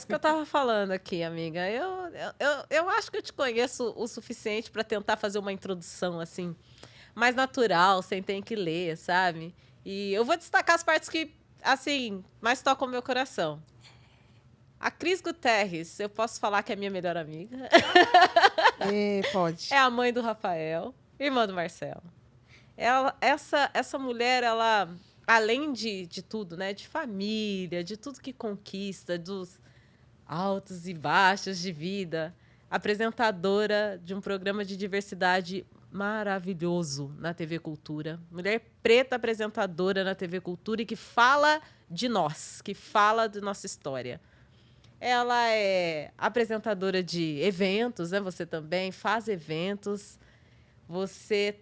Isso que eu tava falando aqui, amiga. Eu acho que eu te conheço o suficiente para tentar fazer uma introdução, assim, mais natural, sem ter que ler, sabe? E eu vou destacar as partes que, assim, mais tocam o meu coração. A Cris Guterres, eu posso falar que é minha melhor amiga. Pode. É a mãe do Rafael, irmã do Marcelo. Essa mulher, ela, além de tudo, né? De família, de tudo que conquista, dos altos e baixos de vida, apresentadora de um programa de diversidade maravilhoso na TV Cultura. Mulher preta apresentadora na TV Cultura e que fala de nós, que fala de nossa história. Ela é apresentadora de eventos, né? Você também faz eventos. Você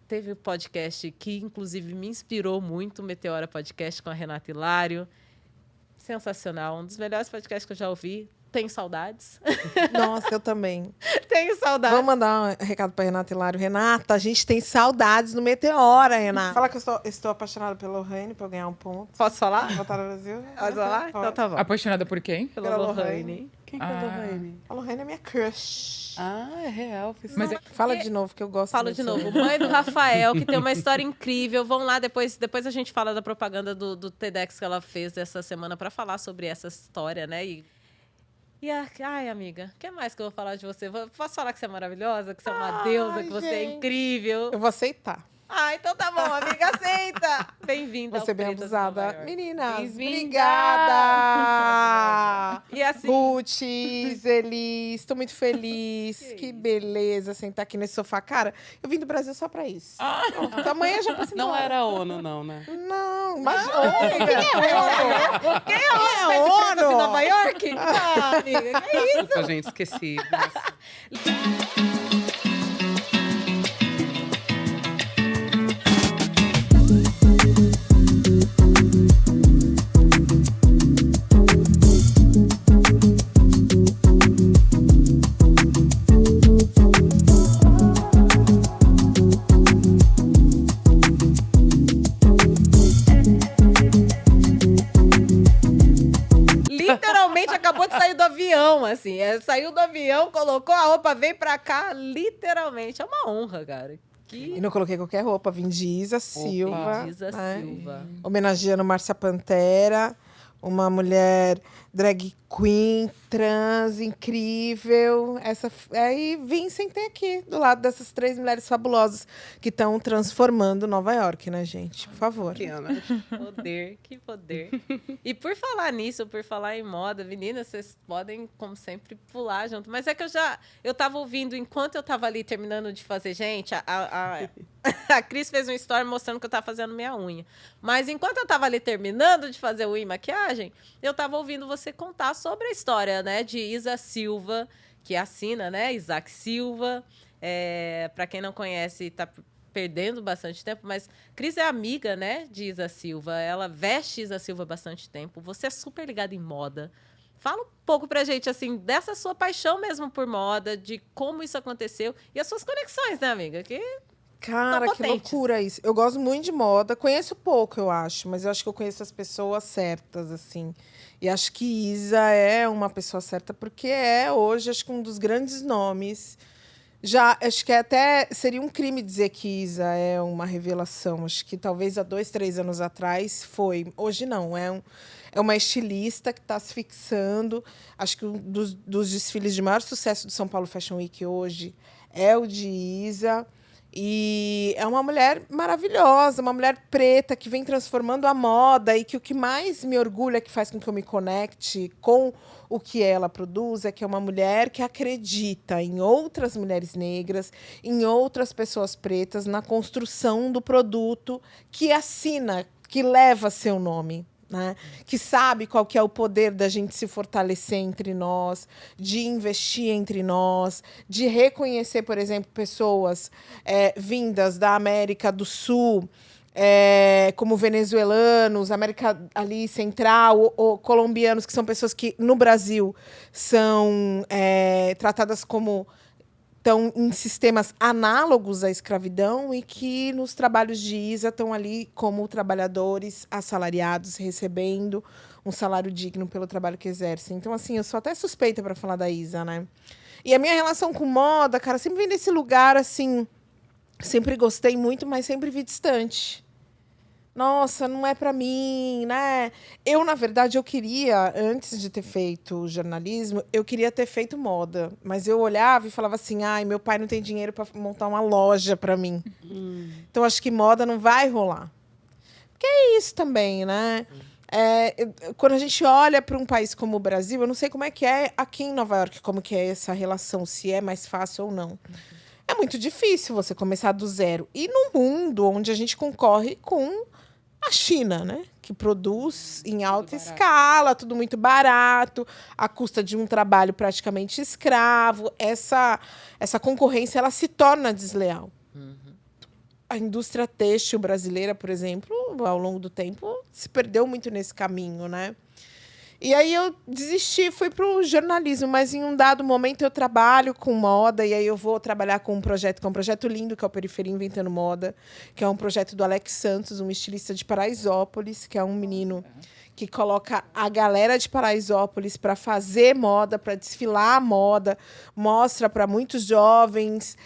teve um podcast que, inclusive, me inspirou muito, o Meteora Podcast com a Renata Hilário. Sensacional, um dos melhores podcasts que eu já ouvi. Tenho saudades. Nossa, eu também. Tenho saudades. Vamos mandar um recado para Renata Hilário. Renata, a gente tem saudades no Meteora, Renata. Fala que eu estou apaixonada pelo Lohane para eu ganhar um ponto. Posso falar? Voltar ao Brasil? Posso falar? Então tá bom. Apaixonada por quem? Pela Lohane. Quem que é a Lohane? A Lohane é minha crush. É real. Mas Fala de novo, que eu gosto Falo muito de dessa- novo. Mãe do Rafael, que tem uma história incrível. Vão lá, depois a gente fala da propaganda do TEDx que ela fez essa semana para falar sobre essa história, né? Ai, amiga, o que mais que eu vou falar de você? Posso falar que você é maravilhosa, que você é uma deusa, que você é gente. incrível? Eu vou aceitar. Então tá bom, amiga, aceita. Bem-vinda ao Você bem Pretas de Nova abusada. York. Meninas, Bem-vinda. obrigada! E assim, Ruth, Elis, estou muito feliz. Que beleza sentar aqui nesse sofá. Cara, eu vim do Brasil só pra isso. Pronto, amanhã já posso ir Não embora. era a ONU, não, né? Não, mas quem é ONU? quem é o ONU? Pretas de Nova York? Amiga, que é isso? Desculpa, gente, esqueci. Literalmente acabou de sair do avião, assim. Saiu do avião, colocou a roupa, veio pra cá, literalmente. É uma honra, cara. E não coloquei qualquer roupa, vim de Isa Silva. Isa né? Silva. Homenageando Márcia Pantera, uma mulher drag queen, trans, incrível. Aí vim sentei aqui, do lado dessas 3 mulheres fabulosas que estão transformando Nova York, né, gente? Por favor. Que Ana. Poder, que poder. E por falar nisso, por falar em moda, meninas, vocês podem, como sempre, pular junto. Mas é que eu tava ouvindo, enquanto eu tava ali terminando de fazer, gente, a Cris fez um story mostrando que eu tava fazendo minha unha. Mas enquanto eu tava ali terminando de fazer unha e maquiagem, eu tava ouvindo você contar sobre a história, né, de Isa Silva, que assina, né, Isaac Silva. Para quem não conhece, tá perdendo bastante tempo, mas Cris é amiga, né, de Isa Silva. Ela veste Isa Silva há bastante tempo. Você é super ligada em moda. Fala um pouco pra gente, assim, dessa sua paixão mesmo por moda, de como isso aconteceu e as suas conexões, né, amiga? Cara, São que potentes. loucura isso. Eu gosto muito de moda. Conheço pouco, eu acho. Mas eu acho que eu conheço as pessoas certas, assim. E acho que Isa é uma pessoa certa, porque é hoje, acho que um dos grandes nomes. Já, acho que até seria um crime dizer que Isa é uma revelação. Acho que talvez há 2, 3 anos atrás foi. Hoje não, é uma estilista que está se fixando. Acho que um dos desfiles de maior sucesso do São Paulo Fashion Week hoje é o de Isa. E é uma mulher maravilhosa, uma mulher preta que vem transformando a moda e que o que mais me orgulha, que faz com que eu me conecte com o que ela produz, é que é uma mulher que acredita em outras mulheres negras, em outras pessoas pretas, na construção do produto que assina, que leva seu nome. Né? Que sabe qual que é o poder da gente se fortalecer entre nós, de investir entre nós, de reconhecer, por exemplo, pessoas vindas da América do Sul, como venezuelanos, América ali Central, ou colombianos, que são pessoas que no Brasil são tratadas como estão em sistemas análogos à escravidão e que nos trabalhos de Isa estão ali como trabalhadores assalariados, recebendo um salário digno pelo trabalho que exercem. Então, assim, eu sou até suspeita para falar da Isa, né? E a minha relação com moda, cara, sempre vem desse lugar, assim, sempre gostei muito, mas sempre vi distante. Nossa, não é para mim, né? Eu, na verdade, eu queria, antes de ter feito jornalismo, eu queria ter feito moda. Mas eu olhava e falava assim, ai, meu pai não tem dinheiro para montar uma loja para mim. Então, acho que moda não vai rolar. Porque é isso também, né? Quando a gente olha para um país como o Brasil, eu não sei como é que é aqui em Nova York, como que é essa relação, se é mais fácil ou não. É muito difícil você começar do zero. E no mundo onde a gente concorre com a China, né? Que produz em alta escala, tudo muito barato, à custa de um trabalho praticamente escravo. Essa concorrência ela se torna desleal. A indústria têxtil brasileira, por exemplo, ao longo do tempo, se perdeu muito nesse caminho, né? E aí eu desisti, fui para o jornalismo, mas em um dado momento eu trabalho com moda, e aí eu vou trabalhar com um projeto, que é um projeto lindo, que é o Periferia Inventando Moda, que é um projeto do Alex Santos, um estilista de Paraisópolis, que é um menino que coloca a galera de Paraisópolis para fazer moda, para desfilar a moda, mostra para muitos jovens,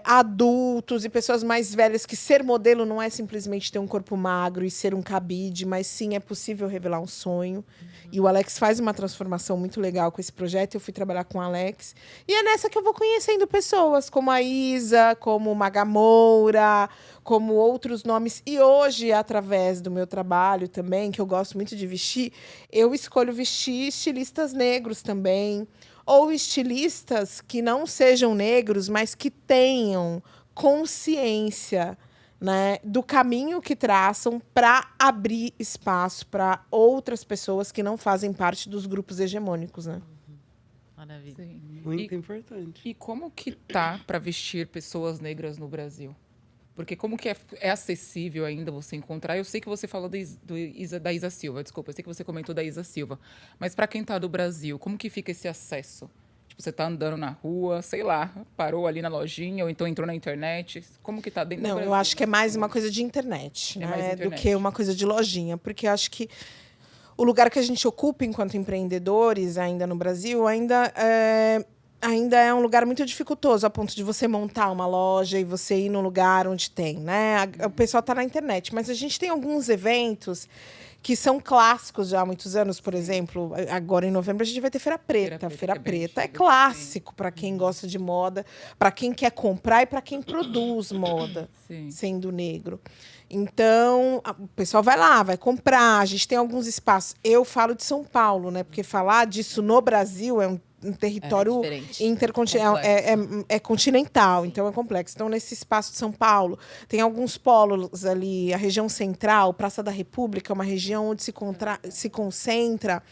adultos e pessoas mais velhas que ser modelo não é simplesmente ter um corpo magro e ser um cabide, mas sim é possível revelar um sonho. E o Alex faz uma transformação muito legal com esse projeto. Eu fui trabalhar com o Alex. E é nessa que eu vou conhecendo pessoas como a Isa, como Maga Moura, como outros nomes. E hoje, através do meu trabalho também, que eu gosto muito de vestir, eu escolho vestir estilistas negros também. Ou estilistas que não sejam negros, mas que tenham consciência, né, do caminho que traçam para abrir espaço para outras pessoas que não fazem parte dos grupos hegemônicos, né? Maravilha. Sim. Muito importante. E como que tá para vestir pessoas negras no Brasil? Porque como que é acessível ainda você encontrar? Eu sei que você falou da Isa Silva, desculpa, eu sei que você comentou da Isa Silva. Mas para quem tá do Brasil, como que fica esse acesso? Tipo, você tá andando na rua, sei lá, parou ali na lojinha, ou então entrou na internet. Como que tá dentro do Não, Brasil? eu acho que é mais uma coisa de internet, É né, mais do internet. que uma coisa de lojinha. Porque eu acho que o lugar que a gente ocupa enquanto empreendedores ainda no Brasil ainda é um lugar muito dificultoso, a ponto de você montar uma loja e você ir num lugar onde tem, né? O pessoal está na internet, mas a gente tem alguns eventos que são clássicos já há muitos anos. Por exemplo, agora em novembro a gente vai ter Feira Preta. Feira que é bem Preta é chique, clássico para quem gosta de moda, para quem quer comprar e para quem produz moda, Sim. sendo negro. Então, o pessoal vai lá, vai comprar. A gente tem alguns espaços. Eu falo de São Paulo, né? Porque falar disso no Brasil é um território diferente. intercontinental, é continental, então é complexo. Então, nesse espaço de São Paulo, tem alguns polos ali, a região central, Praça da República, uma região onde se concentra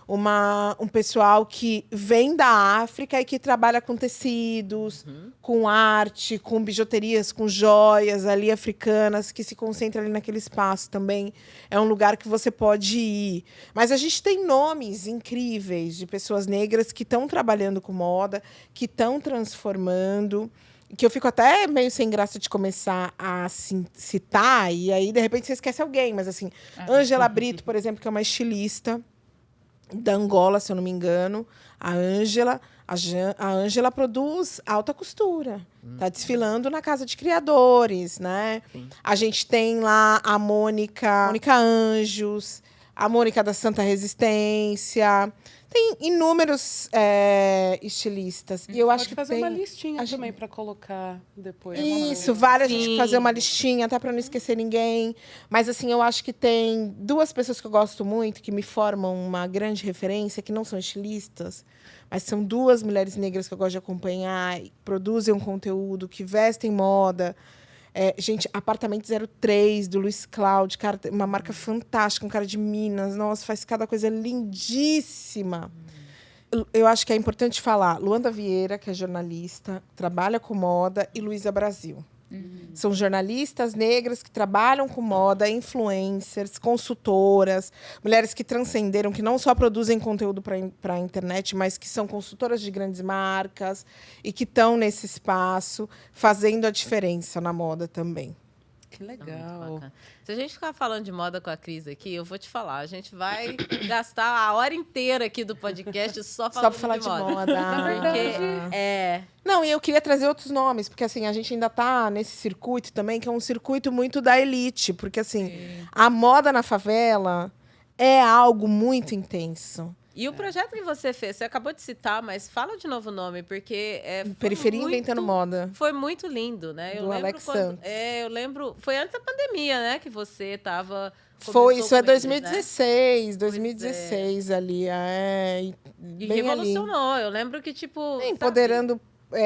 um pessoal que vem da África e que trabalha com tecidos, com arte, com bijuterias, com joias ali africanas, que se concentra ali naquele espaço também. É um lugar que você pode ir. Mas a gente tem nomes incríveis de pessoas negras que estão trabalhando com moda, que estão transformando, que eu fico até meio sem graça de começar a citar, e aí, de repente, você esquece alguém. Mas, assim, Ângela Brito, por exemplo, que é uma estilista da Angola, se eu não me engano, a Ângela produz alta costura. Está desfilando na Casa de Criadores, né? A gente tem lá a Mônica Anjos, a Mônica da Santa Resistência. Tem inúmeros estilistas. E eu acho Pode que fazer tem uma listinha também para colocar depois. isso, vale a gente fazer uma listinha, até para não esquecer ninguém. Mas, assim, eu acho que tem duas pessoas que eu gosto muito, que me formam uma grande referência, que não são estilistas, mas são duas mulheres negras que eu gosto de acompanhar, que produzem um conteúdo, que vestem moda. Gente, Apartamento 03, do Luiz Cláudio, cara, uma marca fantástica, um cara de Minas. Nossa, faz cada coisa lindíssima. Eu acho que é importante falar Luanda Vieira, que é jornalista, trabalha com moda, e Luísa Brasil. São jornalistas negras que trabalham com moda, influencers, consultoras, mulheres que transcenderam, que não só produzem conteúdo para a internet, mas que são consultoras de grandes marcas e que estão nesse espaço fazendo a diferença na moda também. Que Muito legal. bacana. Se a gente ficar falando de moda com a Cris aqui, eu vou te falar, a gente vai gastar a hora inteira aqui do podcast só Só falando pra falar de moda. Na verdade, Não, e eu queria trazer outros nomes, porque assim, a gente ainda tá nesse circuito também, que é um circuito muito da elite, porque assim, a moda na favela é algo muito intenso. E o projeto que você fez, você acabou de citar, mas fala de novo o nome, porque foi Periferia muito, Inventando Moda. Foi muito lindo, né? Do Alex Santos. Eu lembro, foi antes da pandemia, né, que você estava Foi, isso é com eles, né? 2016 ali, E bem revolucionou. Eu lembro que, tipo, ali. Empoderando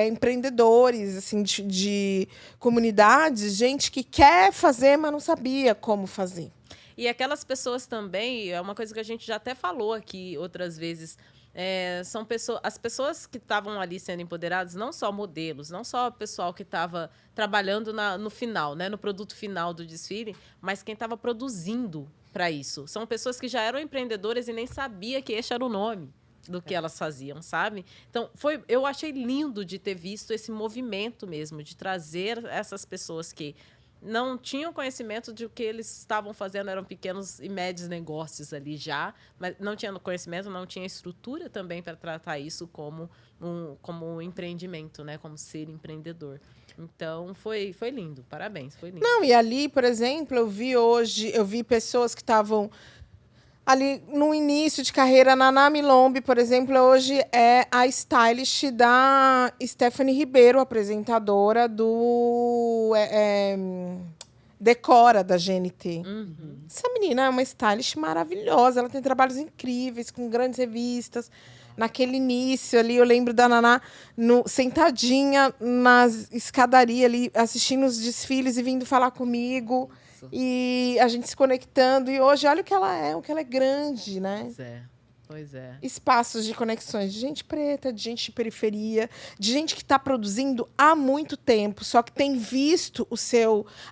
empreendedores, assim, de comunidades, gente que quer fazer, mas não sabia como fazer. E aquelas pessoas também, é uma coisa que a gente já até falou aqui outras vezes, são pessoas, as pessoas que estavam ali sendo empoderadas, não só modelos, não só o pessoal que estava trabalhando no final, né, no produto final do desfile, mas quem estava produzindo para isso. São pessoas que já eram empreendedoras e nem sabia que esse era o nome do que elas faziam, sabe? Então, eu achei lindo de ter visto esse movimento mesmo, de trazer essas pessoas que não tinham conhecimento de o que eles estavam fazendo, eram pequenos e médios negócios ali já, mas não tinham conhecimento, não tinha estrutura também para tratar isso como um empreendimento, né? Como ser empreendedor. Então, foi lindo. Parabéns, foi lindo. Não, e ali, por exemplo, eu vi pessoas que estavam ali no início de carreira. Naná Milombi, por exemplo, hoje é a stylist da Stephanie Ribeiro, apresentadora do Decora, da GNT. Essa menina é uma stylist maravilhosa, ela tem trabalhos incríveis, com grandes revistas. Naquele início ali, eu lembro da Naná sentadinha na escadaria ali, assistindo os desfiles e vindo falar comigo. E a gente se conectando. E hoje, olha o que ela é grande, né? Pois é. Espaços de conexões de gente preta, de gente de periferia, de gente que está produzindo há muito tempo, só que tem visto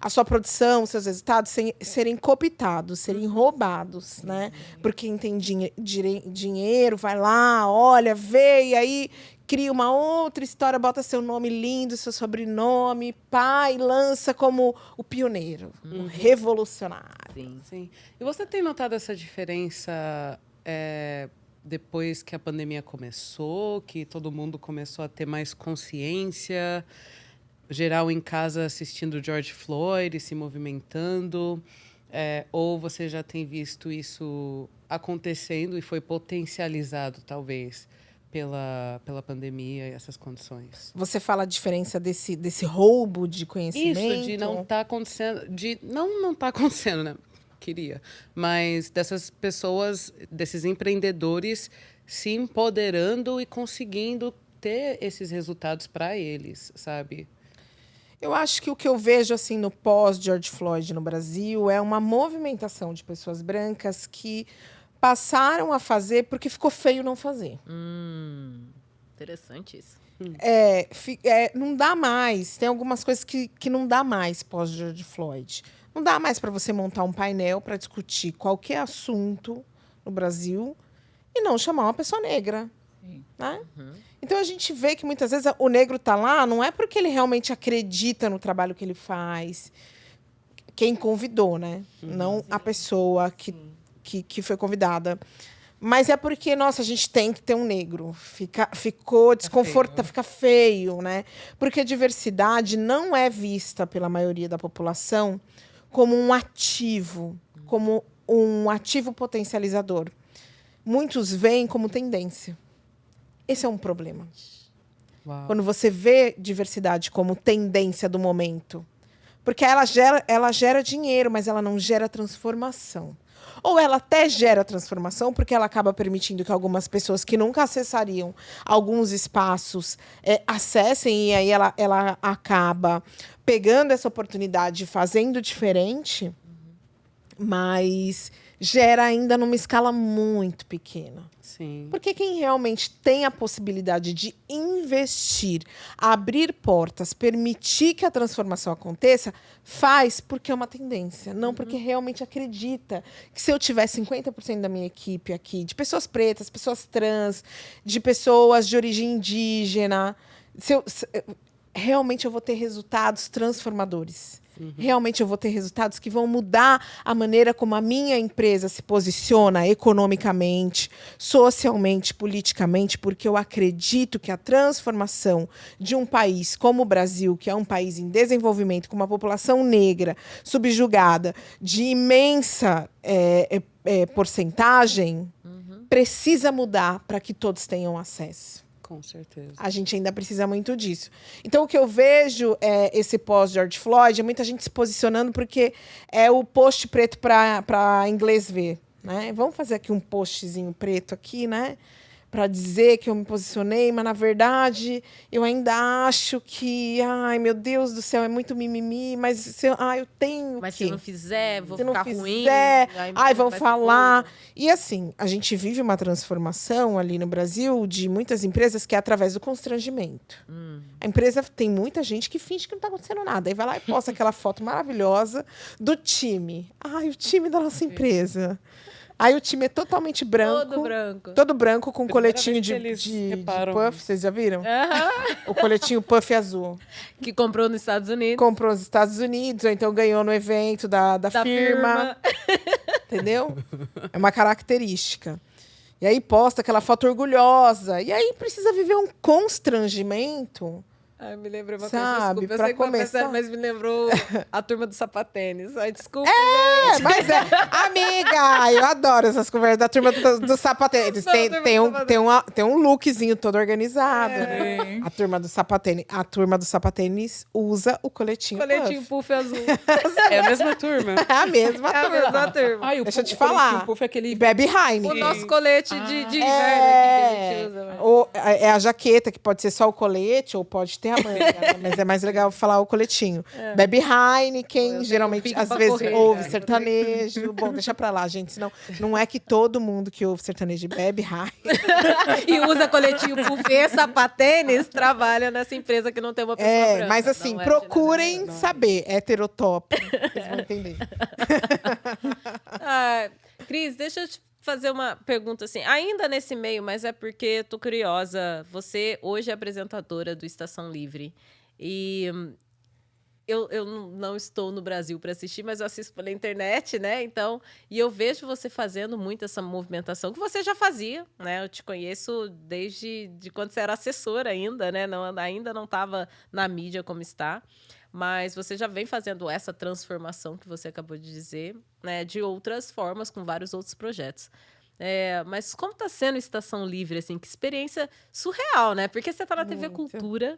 a sua produção, os seus resultados serem cooptados, serem roubados, né? Porque quem tem dinheiro, vai lá, olha, vê, e aí cria uma outra história, bota seu nome lindo, seu sobrenome, pai, lança como o pioneiro, o revolucionário. Sim. E você tem notado essa diferença depois que a pandemia começou, que todo mundo começou a ter mais consciência, geral em casa assistindo George Floyd, se movimentando, ou você já tem visto isso acontecendo e foi potencializado, talvez, pela pandemia e essas condições? Você fala a diferença desse roubo de conhecimento? Isso, de não estar acontecendo, não tá acontecendo, né? Queria, mas dessas pessoas, desses empreendedores se empoderando e conseguindo ter esses resultados para eles, sabe? Eu acho que o que eu vejo assim no pós-George Floyd no Brasil é uma movimentação de pessoas brancas que passaram a fazer porque ficou feio não fazer. Interessante isso. Não dá mais. Tem algumas coisas que não dá mais pós-George Floyd. Não dá mais para você montar um painel para discutir qualquer assunto no Brasil e não chamar uma pessoa negra. Né? Então, a gente vê que muitas vezes o negro está lá, não é porque ele realmente acredita no trabalho que ele faz. Quem convidou, né? Não a pessoa que foi convidada. Mas é porque, nossa, a gente tem que ter um negro. Ficou desconfortável, fica feio, né? Porque a diversidade não é vista pela maioria da população como um ativo potencializador. Muitos veem como tendência. Esse é um problema. Uau. Quando você vê diversidade como tendência do momento. Porque ela gera dinheiro, mas ela não gera transformação. Ou ela até gera transformação, porque ela acaba permitindo que algumas pessoas que nunca acessariam alguns espaços acessem, e aí ela acaba pegando essa oportunidade, fazendo diferente, mas gera ainda numa escala muito pequena. Sim. Porque quem realmente tem a possibilidade de investir, abrir portas, permitir que a transformação aconteça, faz porque é uma tendência, não porque realmente acredita que se eu tiver 50% da minha equipe aqui, de pessoas pretas, pessoas trans, de pessoas de origem indígena, realmente eu vou ter resultados transformadores. realmente eu vou ter resultados que vão mudar a maneira como a minha empresa se posiciona economicamente, socialmente, politicamente, porque eu acredito que a transformação de um país como o Brasil, que é um país em desenvolvimento, com uma população negra, subjugada, de imensa porcentagem, precisa mudar para que todos tenham acesso. Com certeza. A gente ainda precisa muito disso. Então, o que eu vejo é esse pós-George Floyd, é muita gente se posicionando porque é o post preto para inglês ver. Né? Vamos fazer aqui um postzinho preto aqui, né? Para dizer que eu me posicionei, mas, na verdade, eu ainda acho que, ai, meu Deus do céu, é muito mimimi, mas se eu tenho Mas que... se não fizer, vou Se não ficar fizer, ruim. ai, vão vai ser falar. boa. E assim, a gente vive uma transformação ali no Brasil de muitas empresas que é através do constrangimento. A empresa tem muita gente que finge que não está acontecendo nada. Aí vai lá e posta aquela foto maravilhosa do time. Ai, o time da nossa empresa. Aí o time é totalmente branco. Todo branco. Todo branco com Primeira coletinho vez que eles de reparam. puff. Vocês já viram? Aham. O coletinho puff azul. Que comprou nos Estados Unidos. Comprou nos Estados Unidos, ou então ganhou no evento da Da firma. Entendeu? É uma característica. E aí posta aquela foto orgulhosa. E aí precisa viver um constrangimento. Ai, me lembrou uma Sabe, coisa, desculpa. Eu pra sei que vai começar- passar, mas me lembrou a turma do sapatênis. Ai, desculpa. Mas é, amiga, eu adoro essas conversas da turma do sapatênis. Eles Não, têm, turma tem, do um, sapatênis. tem um lookzinho todo organizado. Sim. A turma do sapatênis. A turma do sapatênis usa o coletinho, Coletinho puff. puff azul. É a mesma turma. É a mesma É a turma. mesma turma. Ai, Deixa eu te o coletinho falar. puff é aquele... E bebe O Heineken. nosso colete de inverno aqui que a gente usa. Mas... É a jaqueta, que pode ser só o colete, ou pode ter a manga, né? Mas é mais legal falar o coletinho. Bebe Heineken, Eu geralmente, tenho pique às pra vezes, correr, ouve cara. sertanejo. Bom, deixa pra lá, gente, senão não é que todo mundo que ouve sertanejo bebe Heineken. E usa coletinho puff e sapatênis, trabalha nessa empresa que não tem uma pessoa branca. Mas assim, Não é procurem generalizando. saber, heterotop, vocês vão entender. Ah, Cris, deixa eu te fazer uma pergunta assim, ainda nesse meio, mas é porque tô curiosa. Você hoje é apresentadora do Estação Livre e eu não estou no Brasil para assistir, mas eu assisto pela internet, né? Então, e eu vejo você fazendo muito essa movimentação que você já fazia, né? Eu te conheço desde quando você era assessora ainda, né? Ainda não estava na mídia como está. Mas você já vem fazendo essa transformação que você acabou de dizer, né, de outras formas, com vários outros projetos. Mas como está sendo Estação Livre, assim? Que experiência surreal, né? Porque você está na TV Muito. Cultura,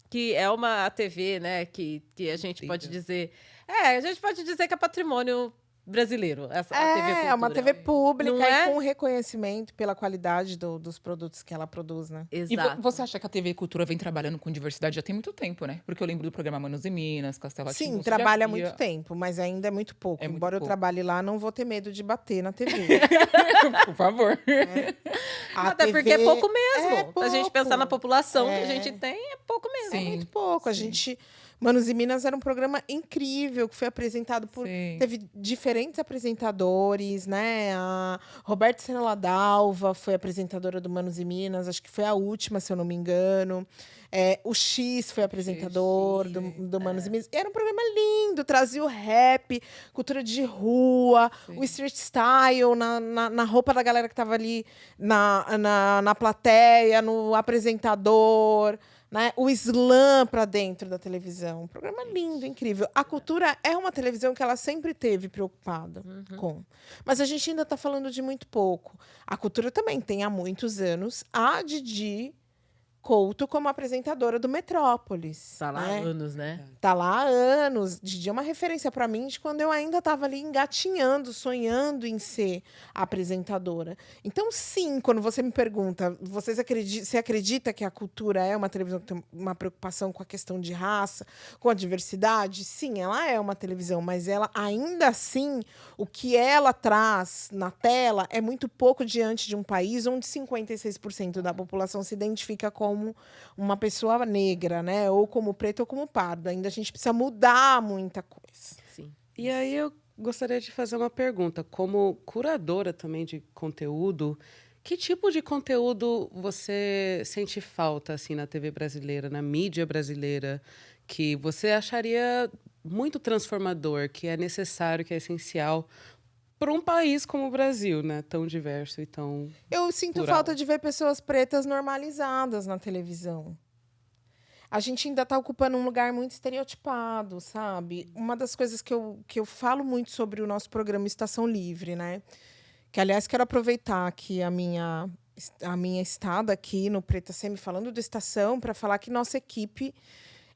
que é uma TV, né, que a gente pode dizer... a gente pode dizer que é patrimônio brasileiro, a TV Cultura. É uma TV pública Não e é? com reconhecimento pela qualidade dos produtos que ela produz, né? E Exato. você acha que a TV Cultura vem trabalhando com diversidade já tem muito tempo, né? Porque eu lembro do programa Manos e Minas, Castelo Sim, Rá-Tim-Bum, trabalha há você já muito tempo, mas ainda é muito pouco. É muito Embora eu pouco. trabalhe lá, não vou ter medo de bater na TV. via. Por favor. A Até porque é TV pouco mesmo. é Se a gente pouco. pensar na população que a É. gente tem, é pouco mesmo. Sim. Muito pouco. A Sim. gente... Manos e Minas era um programa incrível, que foi apresentado por... Sim. Teve diferentes apresentadores, né? A Roberta Senela Dalva foi apresentadora do Manos e Minas, acho que foi a última, se eu não me engano. O X foi apresentador do Manos e Minas. Era um programa lindo, trazia o rap, cultura de rua, o street style na roupa da galera que estava ali na plateia, no apresentador. Né? O slam para dentro da televisão. Um programa lindo, incrível. A cultura é uma televisão que ela sempre teve preocupada com. Mas a gente ainda está falando de muito pouco. A cultura também tem há muitos anos a Didi Couto como apresentadora do Metrópolis. Tá lá há né? anos, né? Tá lá há anos. Didi é uma referência para mim de quando eu ainda estava ali engatinhando, sonhando em ser apresentadora. Então, sim, quando você me pergunta, você acredita que a cultura é uma televisão que tem uma preocupação com a questão de raça, com a diversidade? Sim, ela é uma televisão, mas ela ainda assim, o que ela traz na tela é muito pouco diante de um país onde 56% da população se identifica como uma pessoa negra, né? Ou como preto ou como pardo. Ainda a gente precisa mudar muita coisa. Sim. E aí eu gostaria de fazer uma pergunta. Como curadora também de conteúdo, que tipo de conteúdo você sente falta assim na TV brasileira, na mídia brasileira, que você acharia muito transformador, que é necessário, que é essencial para um país como o Brasil, né? Tão diverso e tão... Eu sinto Plural. falta de ver pessoas pretas normalizadas na televisão. A gente ainda está ocupando um lugar muito estereotipado, sabe? Uma das coisas que eu falo muito sobre o nosso programa Estação Livre, né? Que, aliás, quero aproveitar aqui a minha estada aqui no Preta Semi, falando do Estação, para falar que nossa equipe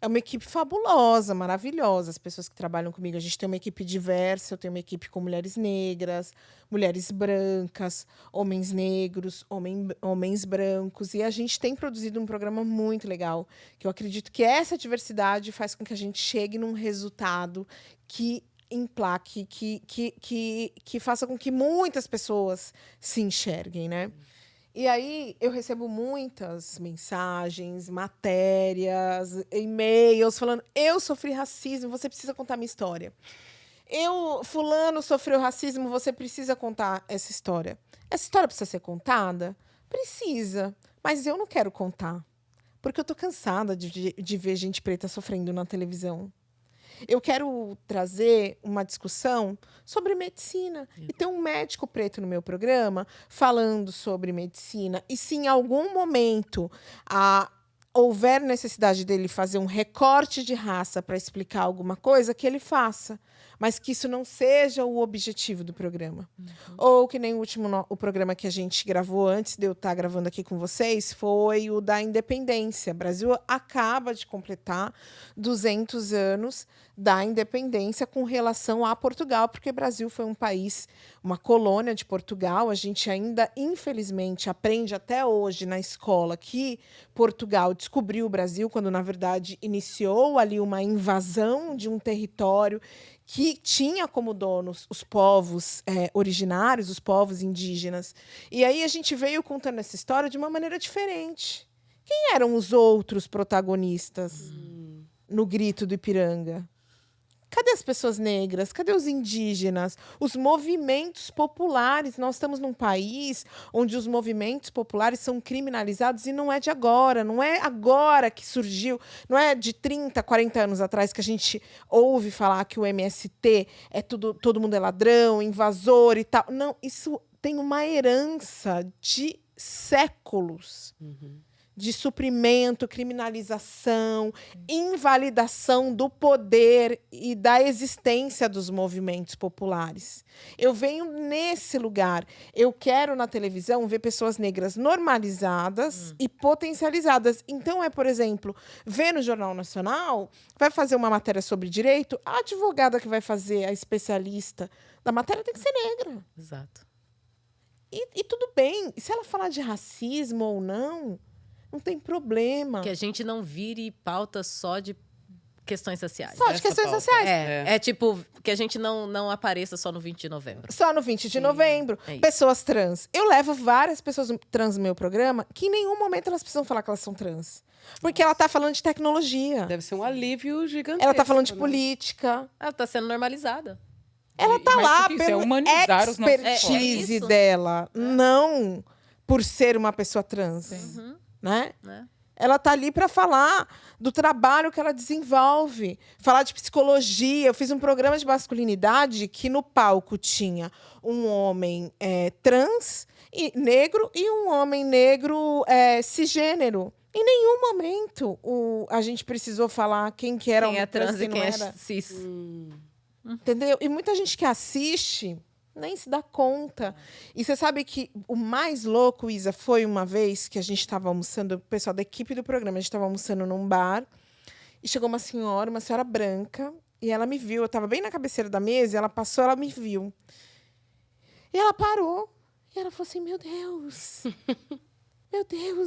é uma equipe fabulosa, maravilhosa. As pessoas que trabalham comigo, a gente tem uma equipe diversa, eu tenho uma equipe com mulheres negras, mulheres brancas, homens negros, homens brancos. E a gente tem produzido um programa muito legal, que eu acredito que essa diversidade faz com que a gente chegue num resultado que emplaque, que faça com que muitas pessoas se enxerguem, né? E aí eu recebo muitas mensagens, matérias, e-mails falando: eu sofri racismo, você precisa contar minha história. Fulano sofreu racismo, você precisa contar essa história. Essa história precisa ser contada? Precisa, mas eu não quero contar. Porque eu tô cansada de ver gente preta sofrendo na televisão. Eu quero trazer uma discussão sobre medicina. E ter um médico preto no meu programa falando sobre medicina. E se em algum momento houver necessidade dele fazer um recorte de raça para explicar alguma coisa, que ele faça. Mas que isso não seja o objetivo do programa. Ou que nem o programa que a gente gravou antes de eu estar gravando aqui com vocês, foi o da independência. O Brasil acaba de completar 200 anos da independência com relação a Portugal, porque o Brasil foi um país, uma colônia de Portugal. A gente ainda, infelizmente, aprende até hoje na escola que Portugal descobriu o Brasil, quando, na verdade, iniciou ali uma invasão de um território que tinha como donos os povos originários, os povos indígenas. E aí a gente veio contando essa história de uma maneira diferente. Quem eram os outros protagonistas no Grito do Ipiranga? Cadê as pessoas negras? Cadê os indígenas? Os movimentos populares. Nós estamos num país onde os movimentos populares são criminalizados e não é de agora. Não é agora que surgiu. Não é de 30, 40 anos atrás que a gente ouve falar que o MST é tudo, todo mundo é ladrão, invasor e tal. Não, isso tem uma herança de séculos. De suprimento, criminalização, invalidação do poder e da existência dos movimentos populares. Eu venho nesse lugar. Eu quero, na televisão, ver pessoas negras normalizadas e potencializadas. Então, por exemplo, ver no Jornal Nacional, vai fazer uma matéria sobre direito, a advogada que vai fazer, a especialista da matéria tem que ser negra. Exato. E tudo bem. E se ela falar de racismo ou não tem problema. Que a gente não vire pauta só de questões sociais. Só de questões sociais. É tipo, que a gente não apareça só no 20 de novembro. Só no 20 de novembro. É isso. Pessoas trans. Eu levo várias pessoas trans no meu programa que em nenhum momento elas precisam falar que elas são trans. Porque ela tá falando de tecnologia. Deve ser um alívio gigantesco. Ela tá falando de né? política. Ela tá sendo normalizada. Ela tá Mais lá do que isso, é pelo humanizar os nossos expertise corpos. dela. Não por ser uma pessoa trans. Né? Né? Ela tá ali para falar do trabalho que ela desenvolve, falar de psicologia. Eu fiz um programa de masculinidade que no palco tinha um homem trans e negro e um homem negro cisgênero. Em nenhum momento a gente precisou falar quem que era Quem é trans e não quem é era. cis. Entendeu? E muita gente que assiste nem se dá conta. E você sabe que o mais louco, Isa, foi uma vez que a gente estava almoçando, o pessoal da equipe do programa, a gente estava almoçando num bar, e chegou uma senhora branca, e ela me viu. Eu estava bem na cabeceira da mesa, e ela passou, ela me viu. E ela parou, e ela falou assim, meu Deus,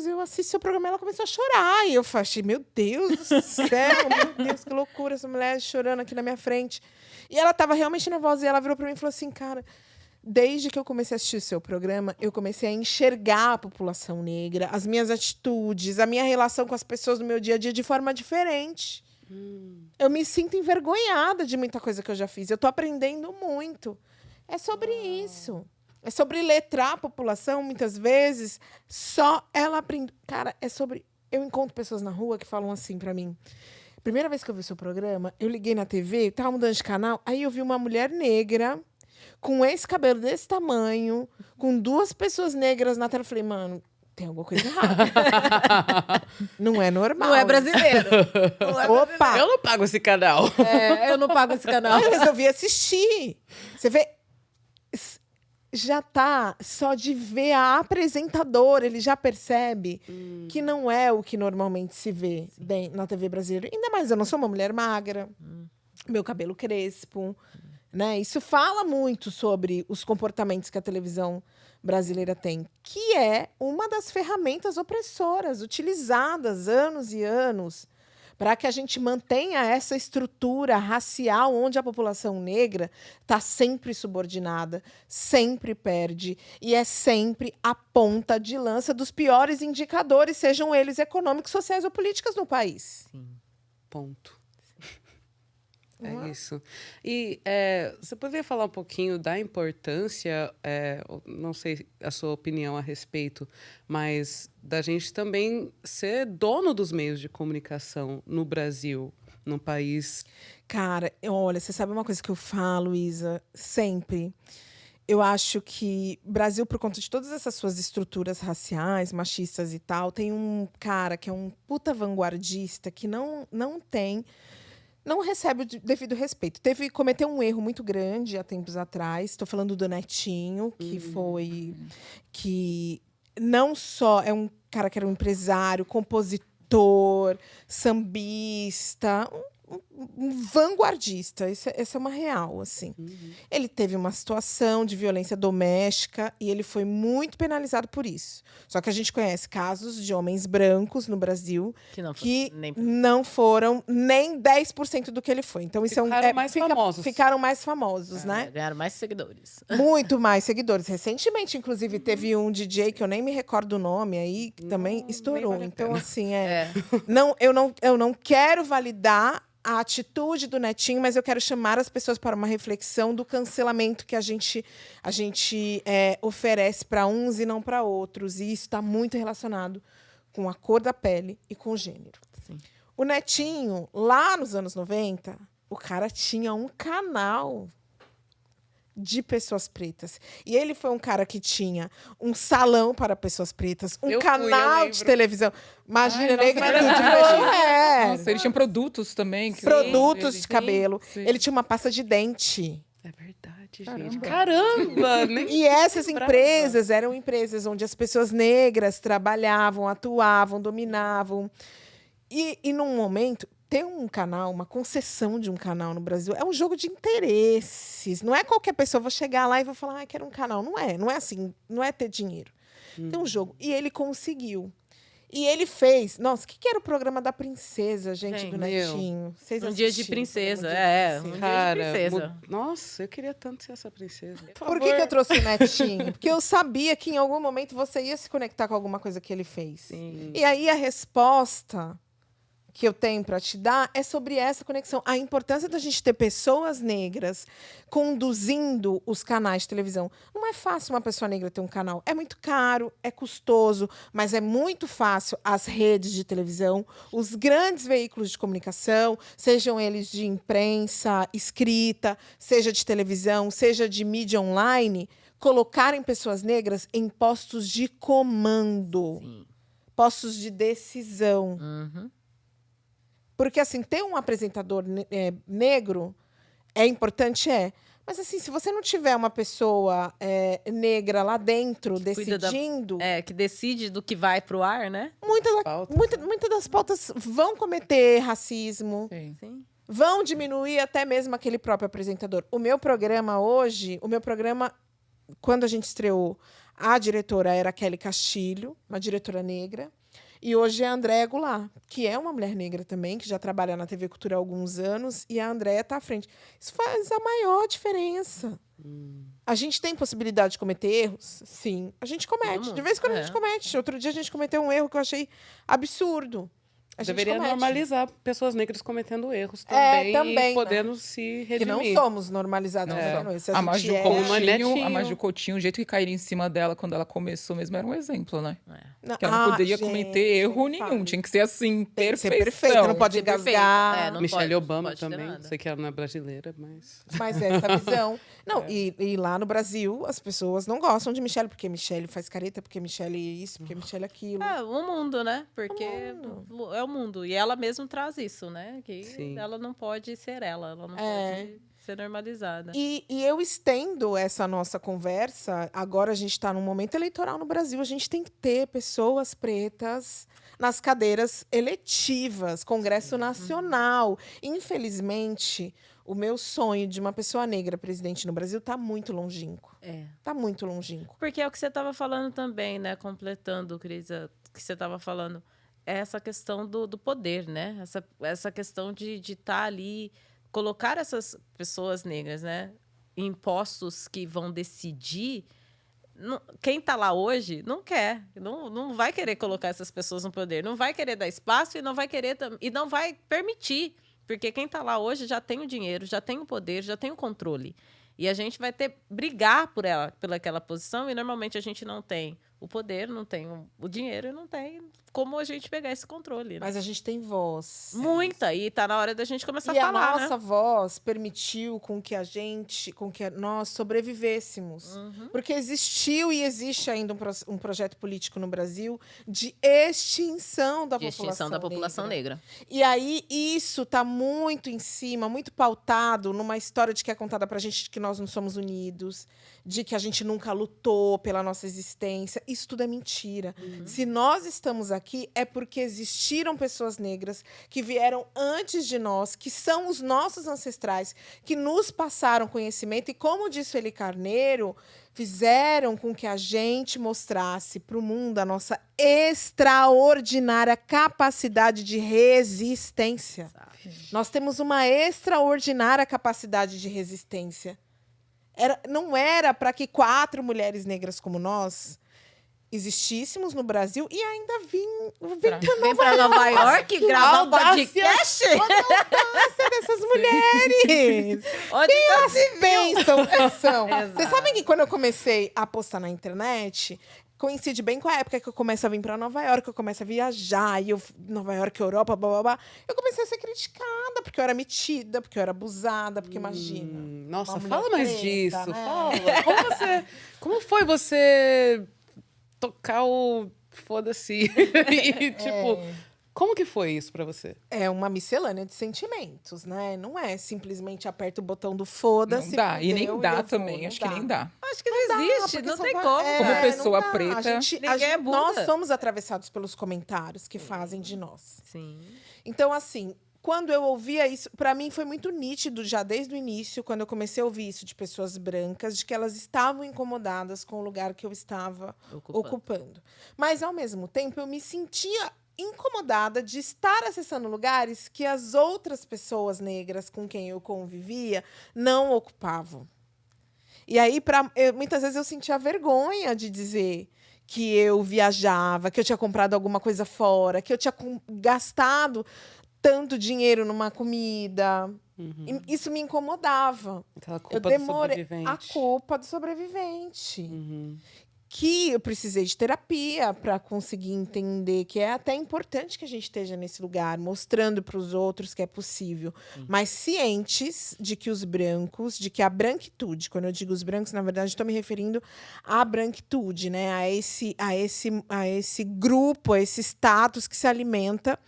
eu assisto seu programa. Ela começou a chorar, e eu falei, meu Deus do céu, meu Deus, que loucura, essa mulher chorando aqui na minha frente. E ela estava realmente nervosa, e ela virou para mim e falou assim, cara, desde que eu comecei a assistir o seu programa, eu comecei a enxergar a população negra, as minhas atitudes, a minha relação com as pessoas no meu dia a dia de forma diferente. Eu me sinto envergonhada de muita coisa que eu já fiz. Eu estou aprendendo muito. É sobre isso. É sobre letrar a população, muitas vezes. Só ela aprende. Cara, é sobre... Eu encontro pessoas na rua que falam assim para mim. Primeira vez que eu vi o seu programa, eu liguei na TV, tava mudando de canal, aí eu vi uma mulher negra com esse cabelo desse tamanho, com 2 pessoas negras na tela. Eu falei, mano, tem alguma coisa errada. Não é normal. Não é brasileiro. Não é Opa! brasileiro. Eu não pago esse canal. Eu não pago esse canal. Aí eu resolvi assistir. Você vê, já tá só de ver a apresentadora, ele já percebe que não é o que normalmente se vê na TV brasileira. Ainda mais, eu não sou uma mulher magra, meu cabelo crespo, né? Isso fala muito sobre os comportamentos que a televisão brasileira tem, que é uma das ferramentas opressoras utilizadas anos e anos para que a gente mantenha essa estrutura racial onde a população negra está sempre subordinada, sempre perde e é sempre a ponta de lança dos piores indicadores, sejam eles econômicos, sociais ou políticos no país. Ponto. Não É isso. E você poderia falar um pouquinho da importância, não sei a sua opinião a respeito, mas da gente também ser dono dos meios de comunicação no Brasil, num país... Cara, olha, você sabe uma coisa que eu falo, Isa, sempre. Eu acho que o Brasil, por conta de todas essas suas estruturas raciais, machistas e tal, tem um cara que é um puta vanguardista que não recebe o devido respeito. Cometeu um erro muito grande há tempos atrás. Estou falando do Netinho, que não só é um cara que era um empresário, compositor, sambista, um vanguardista. Essa é uma real, assim. Ele teve uma situação de violência doméstica e ele foi muito penalizado por isso. Só que a gente conhece casos de homens brancos no Brasil que não foram nem 10% do que ele foi. Então, isso ficaram mais famosos, né? Ganharam mais seguidores. Muito mais seguidores. Recentemente, inclusive, teve um DJ que eu nem me recordo o nome aí, que também estourou. vale a Então, pena. assim, eu não quero validar a atitude do Netinho, mas eu quero chamar as pessoas para uma reflexão do cancelamento que a gente oferece para uns e não para outros. E isso está muito relacionado com a cor da pele e com o gênero. Sim. O Netinho, lá nos anos 90, o cara tinha um canal de pessoas pretas. E ele foi um cara que tinha um salão para pessoas pretas, um canal de televisão. Imagina, negro de Nossa, eles tinham produtos também. produtos de cabelo. Ele tinha uma pasta de dente. É verdade, Caramba. gente. Caramba! Nem E essas lembrava. empresas eram empresas onde as pessoas negras trabalhavam, atuavam, dominavam. E num momento, ter um canal, uma concessão de um canal no Brasil, é um jogo de interesses. Não é qualquer pessoa, vou chegar lá e vou falar, quero um canal. Não é assim, não é ter dinheiro. Tem um jogo. E ele conseguiu. E ele fez... Nossa, o que era o programa da princesa, gente, do Netinho? Vocês Um dia de assistiram o princesa, programa um dia de Cara, princesa. nossa, eu queria tanto ser essa princesa. Por que eu trouxe o Netinho? Porque eu sabia que em algum momento você ia se conectar com alguma coisa que ele fez. Sim. E aí a resposta que eu tenho para te dar é sobre essa conexão. A importância da gente ter pessoas negras conduzindo os canais de televisão. Não é fácil uma pessoa negra ter um canal. É muito caro, é custoso, mas é muito fácil as redes de televisão, os grandes veículos de comunicação, sejam eles de imprensa, escrita, seja de televisão, seja de mídia online, colocarem pessoas negras em postos de comando, postos de decisão. Porque, assim, ter um apresentador negro é importante, Mas, assim, se você não tiver uma pessoa negra lá dentro decidindo... Que decide do que vai pro ar, né? Muitas das pautas vão cometer racismo, Sim. vão diminuir até mesmo aquele próprio apresentador. O meu programa hoje, quando a gente estreou, a diretora era a Kelly Castilho, uma diretora negra. E hoje é a Andréa Goulart, que é uma mulher negra também, que já trabalha na TV Cultura há alguns anos, e a Andréa está à frente. Isso faz a maior diferença. A gente tem possibilidade de cometer erros? Sim. A gente comete. De vez em quando a gente comete. Outro dia a gente cometeu um erro que eu achei absurdo. A gente Deveria comete. normalizar pessoas negras cometendo erros É, também, também, e podendo se redimir. Que não somos normalizados. Não né? Se A Maju como no Coutinho, a Netinho. Maju Coutinho, o jeito que caíram em cima dela quando ela começou mesmo era um exemplo, né? Não, Que ela não poderia gente, cometer erro nem nenhum. fale. Tinha que ser assim, Tem que ser perfeição. perfeita, não pode Ser perfeita. engasgar. Não Michelle pode, Obama pode ter também. nada. Sei que ela não é brasileira, mas... Mas essa visão. Não, e lá no Brasil, as pessoas não gostam de Michelle, porque Michelle faz careta, porque Michelle isso, porque Michelle aquilo. O mundo, né? Porque é o mundo. E ela mesmo traz isso, né? Que Sim. ela não pode ser ela não É. pode ser normalizada. E eu estendo essa nossa conversa. Agora a gente está num momento eleitoral no Brasil. A gente tem que ter pessoas pretas nas cadeiras eletivas, Congresso Nacional. Infelizmente, o meu sonho de uma pessoa negra presidente no Brasil está muito longínquo. Está muito longínquo. Porque é o que você estava falando também, né? Completando, Cris, o que você estava falando. É essa questão do poder, né? Essa questão de estar ali, colocar essas pessoas negras, né? Em postos que vão decidir. Quem está lá hoje não quer, não vai querer colocar essas pessoas no poder, não vai querer dar espaço e não vai querer e não vai permitir, porque quem está lá hoje já tem o dinheiro, já tem o poder, já tem o controle. E a gente vai brigar pelaquela posição e normalmente a gente não tem o poder, não tem o dinheiro e não tem como a gente pegar esse controle. Né? Mas a gente tem voz. Muita, e tá na hora da gente começar E a falar, a nossa voz permitiu com que nós sobrevivêssemos. Porque existiu e existe ainda um projeto político no Brasil de extinção da de extinção da população negra. E aí isso está muito em cima, muito pautado numa história de que é contada pra gente de que nós não somos unidos, de que a gente nunca lutou pela nossa existência. Isso tudo é mentira. Se nós estamos aqui, é porque existiram pessoas negras que vieram antes de nós, que são os nossos ancestrais, que nos passaram conhecimento e, como disse Feli Carneiro, fizeram com que a gente mostrasse para o mundo a nossa extraordinária capacidade de resistência. Nós temos uma extraordinária capacidade de resistência. Não era para que 4 mulheres negras como nós existíssemos no Brasil e ainda Vem para Nova York gravar um podcast? Olha a audácia dessas mulheres! Onde Quem já elas se viu? pensam que são? Exato. Vocês sabem que quando eu comecei a postar na internet, coincide bem com a época que eu começo a vir para Nova York, eu começo a viajar, e Nova York, Europa, blá, blá, blá. Eu comecei a ser criticada, porque eu era metida, porque eu era abusada, porque imagina. Nossa, uma mulher fala mais preta, disso. né? Fala. Como foi você tocar o foda-se? E, tipo, como que foi isso pra você? É uma miscelânea de sentimentos, né? Não é simplesmente aperta o botão do foda-se. Não dá. E fudeu, nem e eu dá vou, também. não Acho que nem dá. Acho que não existe, porque não são tem va- como. Como não pessoa dá. preta, ninguém é Buda. Nós somos atravessados pelos comentários que fazem de nós. Sim. Então, assim, quando eu ouvia isso, para mim foi muito nítido já desde o início, quando eu comecei a ouvir isso de pessoas brancas, de que elas estavam incomodadas com o lugar que eu estava ocupando. Mas, ao mesmo tempo, eu me sentia incomodada de estar acessando lugares que as outras pessoas negras com quem eu convivia não ocupavam. E aí, muitas vezes, eu sentia vergonha de dizer que eu viajava, que eu tinha comprado alguma coisa fora, que eu tinha gastado tanto dinheiro numa comida. E isso me incomodava. Aquela Eu culpa do demorei sobrevivente. a culpa do sobrevivente. Uhum. Que eu precisei de terapia para conseguir entender que é até importante que a gente esteja nesse lugar, mostrando para os outros que é possível, mas cientes de que os brancos, de que a branquitude, quando eu digo os brancos, na verdade estou me referindo à branquitude, né? A esse grupo, a esse status que se alimenta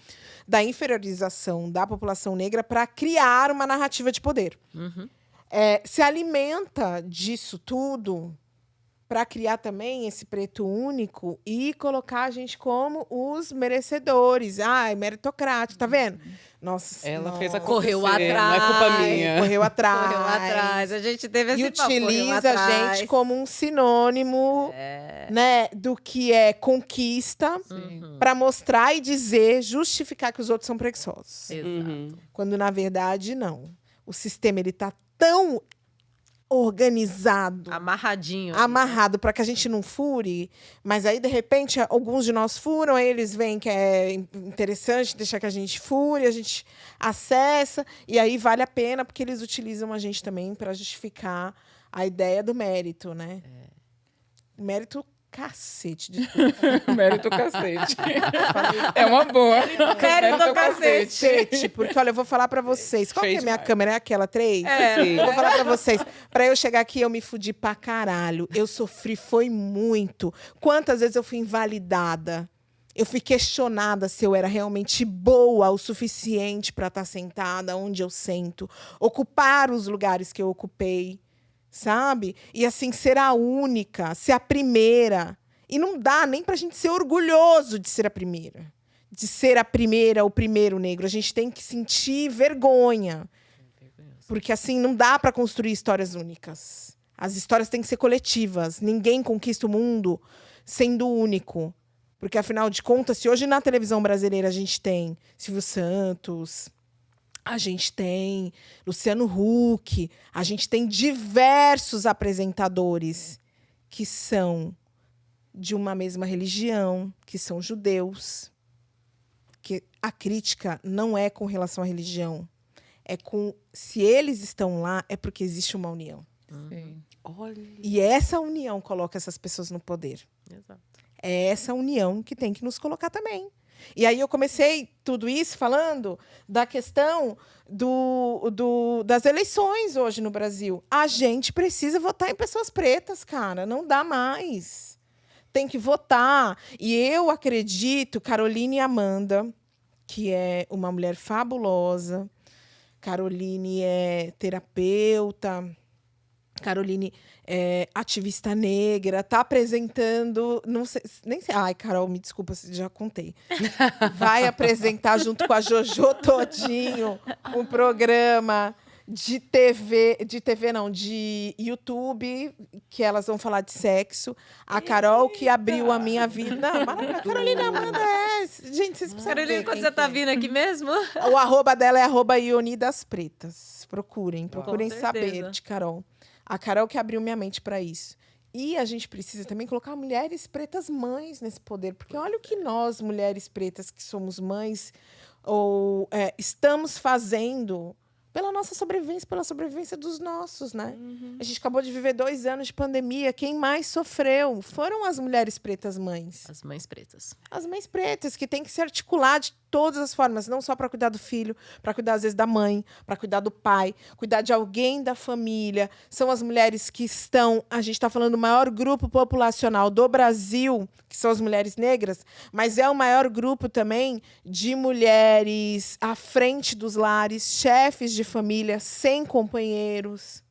da inferiorização da população negra para criar uma narrativa de poder. Se alimenta disso tudo para criar também esse preto único e colocar a gente como os merecedores. É meritocrático, tá vendo? Nossa, Ela fez a Correu Não é culpa atrás. minha. correu atrás. Correu atrás. A gente teve E esse papo, correu utiliza a atrás. gente como um sinônimo, né, do que é conquista, para mostrar e dizer, justificar que os outros são preguiçosos. Exato. Uhum. Quando, na verdade, não. O sistema ele tá tão organizado. Amarradinho. Amarrado para que a gente não fure, mas aí de repente alguns de nós furam, aí eles veem que é interessante deixar que a gente fure, a gente acessa e aí vale a pena porque eles utilizam a gente também para justificar a ideia do mérito, né? Mérito cacete de Mérito cacete. É uma boa. Mérito cacete, porque olha, eu vou falar para vocês. Qual que é a minha câmera? É aquela 3? Sim. Eu vou falar para vocês. Para eu chegar aqui, eu me fudi pra caralho. Eu sofri, foi muito. Quantas vezes eu fui invalidada? Eu fui questionada se eu era realmente boa o suficiente para estar sentada onde eu sento, ocupar os lugares que eu ocupei. Sabe? E assim, ser a única, ser a primeira. E não dá nem pra gente ser orgulhoso de ser a primeira. De ser a primeira, o primeiro negro. A gente tem que sentir vergonha. Porque assim, não dá pra construir histórias únicas. As histórias têm que ser coletivas. Ninguém conquista o mundo sendo único. Porque, afinal de contas, se hoje na televisão brasileira a gente tem Silvio Santos... A gente tem Luciano Huck, a gente tem diversos apresentadores que são de uma mesma religião, que são judeus. Que a crítica não é com relação à religião, é com se eles estão lá é porque existe uma união. Sim. Olha. E essa união coloca essas pessoas no poder. Exato. É essa união que tem que nos colocar também. E aí eu comecei tudo isso falando da questão das eleições hoje no Brasil. A gente precisa votar em pessoas pretas, cara. Não dá mais. Tem que votar. E eu acredito, Caroline Amanda, que é uma mulher fabulosa. Caroline é terapeuta. Caroline é ativista negra, tá apresentando, não sei, nem sei, ai, Carol, me desculpa, já contei. Vai apresentar junto com a Jojo Todinho um programa de YouTube, que elas vão falar de sexo. A Carol que abriu a minha vida. Não, mas a Carolina Amanda gente, vocês precisam Carolina, ver quando quem você tá que é. vindo aqui mesmo? O arroba dela é @ionidas-pretas. Procurem Com saber certeza. de Carol. A Carol que abriu minha mente para isso. E a gente precisa também colocar mulheres pretas mães nesse poder. Porque olha o que nós, mulheres pretas que somos mães, estamos fazendo pela nossa sobrevivência, pela sobrevivência dos nossos, né? A gente acabou de viver 2 anos de pandemia. Quem mais sofreu foram as mulheres pretas mães. As mães pretas. As mães pretas, que tem que se articular de todas as formas, não só para cuidar do filho, para cuidar, às vezes, da mãe, para cuidar do pai, cuidar de alguém da família. São as mulheres que estão, a gente está falando do maior grupo populacional do Brasil, que são as mulheres negras, mas é o maior grupo também de mulheres à frente dos lares, chefes de família, sem companheiros.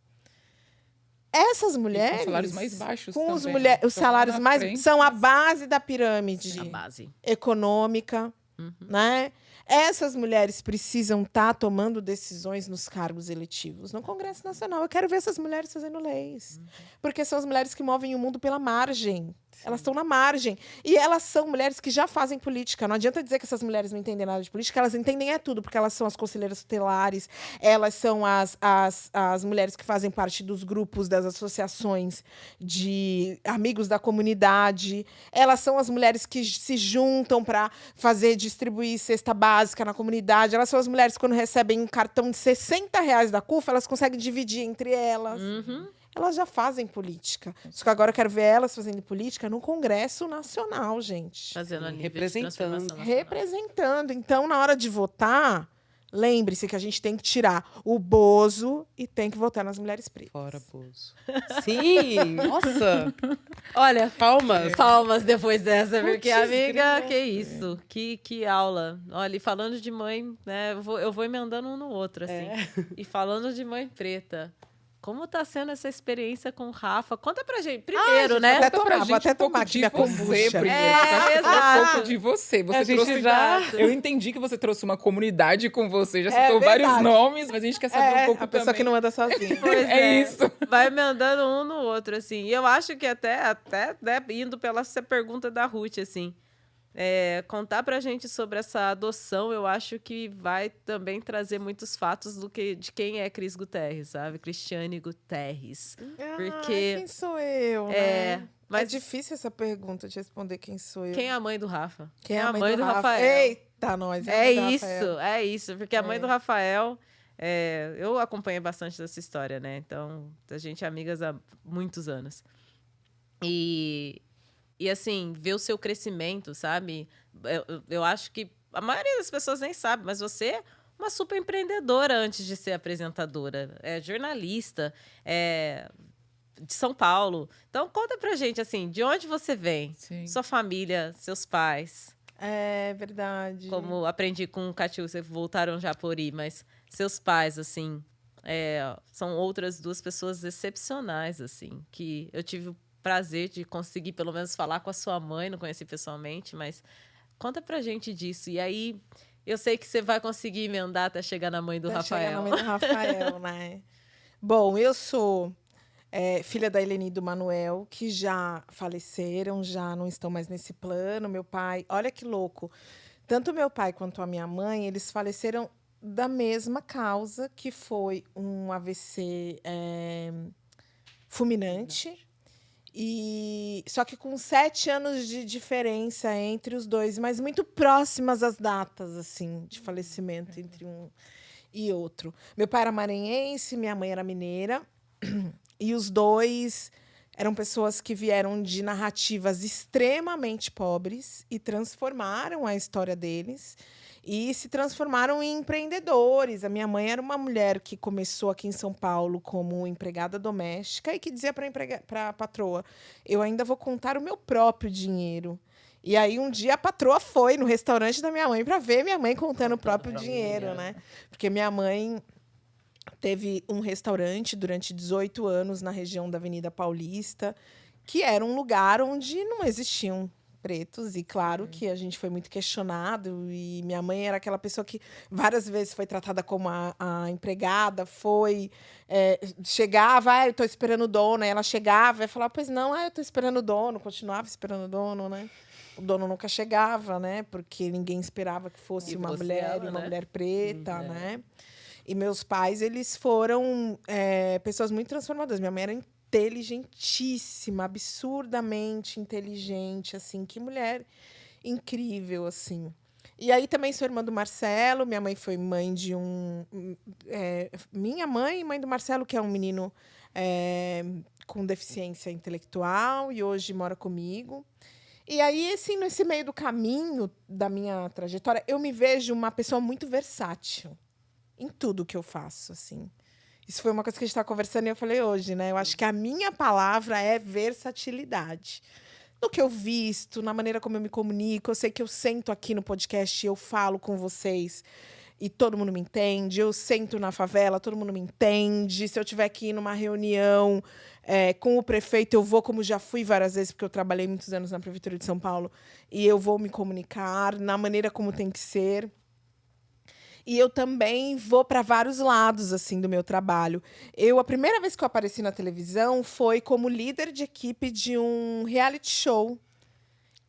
Essas mulheres, com salários mais baixos com os, também, né? os Estão salários na mais frente, são a mas- base da pirâmide A base. econômica, né? Essas mulheres precisam estar tomando decisões nos cargos eletivos. No Congresso Nacional, eu quero ver essas mulheres fazendo leis. Porque são as mulheres que movem o mundo pela margem. Elas estão na margem. E elas são mulheres que já fazem política. Não adianta dizer que essas mulheres não entendem nada de política. Elas entendem tudo, porque elas são as conselheiras tutelares, elas são as mulheres que fazem parte dos grupos, das associações de amigos da comunidade. Elas são as mulheres que se juntam para distribuir cesta básica na comunidade. Elas são as mulheres que, quando recebem um cartão de R$60 da CUFA, elas conseguem dividir entre elas. Elas já fazem política. Só que agora eu quero ver elas fazendo política no Congresso Nacional, gente. Fazendo a nível de Representando. transformação nacional. Representando. Então, na hora de votar, lembre-se que a gente tem que tirar o Bozo e tem que votar nas mulheres pretas. Fora, Bozo. Sim, nossa. Olha, Palmas. palmas depois dessa, porque, Putz, amiga, grila. que isso. Que aula. Olha, e falando de mãe, né? Eu vou emendando um no outro, assim. E falando de mãe preta. Como tá sendo essa experiência com o Rafa? Conta pra gente. Primeiro, né? até Conta pra tomar, vou gente até um pouco tomar aqui de minha você kombucha. primeiro. É, Eu quero falar exato. um pouco de você. Você A gente trouxe já- Eu entendi que você trouxe uma comunidade com você. Já É citou vários verdade. nomes, mas a gente quer saber um pouco a pessoa também. que não anda sozinha. Pois É isso. Vai emendando um no outro, assim. E eu acho que até né, indo pela essa pergunta da Ruth, assim. contar pra gente sobre essa adoção, eu acho que vai também trazer muitos fatos de quem é Cris Guterres, sabe? Cristiane Guterres. Porque quem sou eu, é, né? mas É difícil essa pergunta de responder quem sou eu. quem é a mãe do Rafa? Quem é a mãe do Rafael? Eita, nós. É isso, porque a mãe do Rafael, eu acompanhei bastante dessa história, né? Então, a gente é amigas há muitos anos. E assim, ver o seu crescimento, sabe? Eu acho que a maioria das pessoas nem sabe, mas você é uma super empreendedora antes de ser apresentadora. É jornalista, de São Paulo. Então, conta pra gente, assim, de onde você vem? Sim. Sua família, seus pais. É verdade. Como aprendi com o Catiu, vocês voltaram já por aí, mas seus pais, assim, são outras duas pessoas excepcionais, assim, que eu tive o prazer de conseguir, pelo menos, falar com a sua mãe, não conheci pessoalmente, mas conta pra gente disso. E aí, eu sei que você vai conseguir emendar até chegar na mãe do Rafael. Chegar na mãe do Rafael, né? Bom, eu sou filha da Helene e do Manuel, que já faleceram, já não estão mais nesse plano. Meu pai, olha que louco. Tanto meu pai quanto a minha mãe, eles faleceram da mesma causa, que foi um AVC fulminante. Só que com 7 anos de diferença entre os dois, mas muito próximas as datas, assim, de falecimento entre um e outro. Meu pai era maranhense, minha mãe era mineira. E os dois eram pessoas que vieram de narrativas extremamente pobres e transformaram a história deles e se transformaram em empreendedores. A minha mãe era uma mulher que começou aqui em São Paulo como empregada doméstica e que dizia para a patroa: eu ainda vou contar o meu próprio dinheiro. E aí, um dia, a patroa foi no restaurante da minha mãe para ver minha mãe contando o próprio dinheiro, né? Porque minha mãe teve um restaurante durante 18 anos na região da Avenida Paulista, que era um lugar onde não existiam pretos. E claro que a gente foi muito questionado. E minha mãe era aquela pessoa que várias vezes foi tratada como a empregada, chegava, eu estou esperando o dono. Aí ela chegava e falava, pois não, eu estou esperando o dono. Continuava esperando o dono, né? O dono nunca chegava, né? Porque ninguém esperava que fosse uma mulher e uma mulher preta, né? E meus pais, eles foram pessoas muito transformadoras. Minha mãe era inteligentíssima, absurdamente inteligente, assim. Que mulher incrível, assim. E aí também sou irmã do Marcelo. Minha mãe foi mãe de minha mãe, mãe do Marcelo, que é um menino com deficiência intelectual e hoje mora comigo. E aí, assim, nesse meio do caminho da minha trajetória, eu me vejo uma pessoa muito versátil em tudo que eu faço, assim. Isso foi uma coisa que a gente estava conversando e eu falei hoje, né? Eu acho que a minha palavra é versatilidade. No que eu visto, na maneira como eu me comunico. Eu sei que eu sento aqui no podcast e eu falo com vocês e todo mundo me entende. Eu sento na favela, todo mundo me entende. Se eu tiver que ir numa reunião com o prefeito, eu vou, como já fui várias vezes, porque eu trabalhei muitos anos na Prefeitura de São Paulo, e eu vou me comunicar na maneira como tem que ser. E eu também vou para vários lados, assim, do meu trabalho. A primeira vez que eu apareci na televisão foi como líder de equipe de um reality show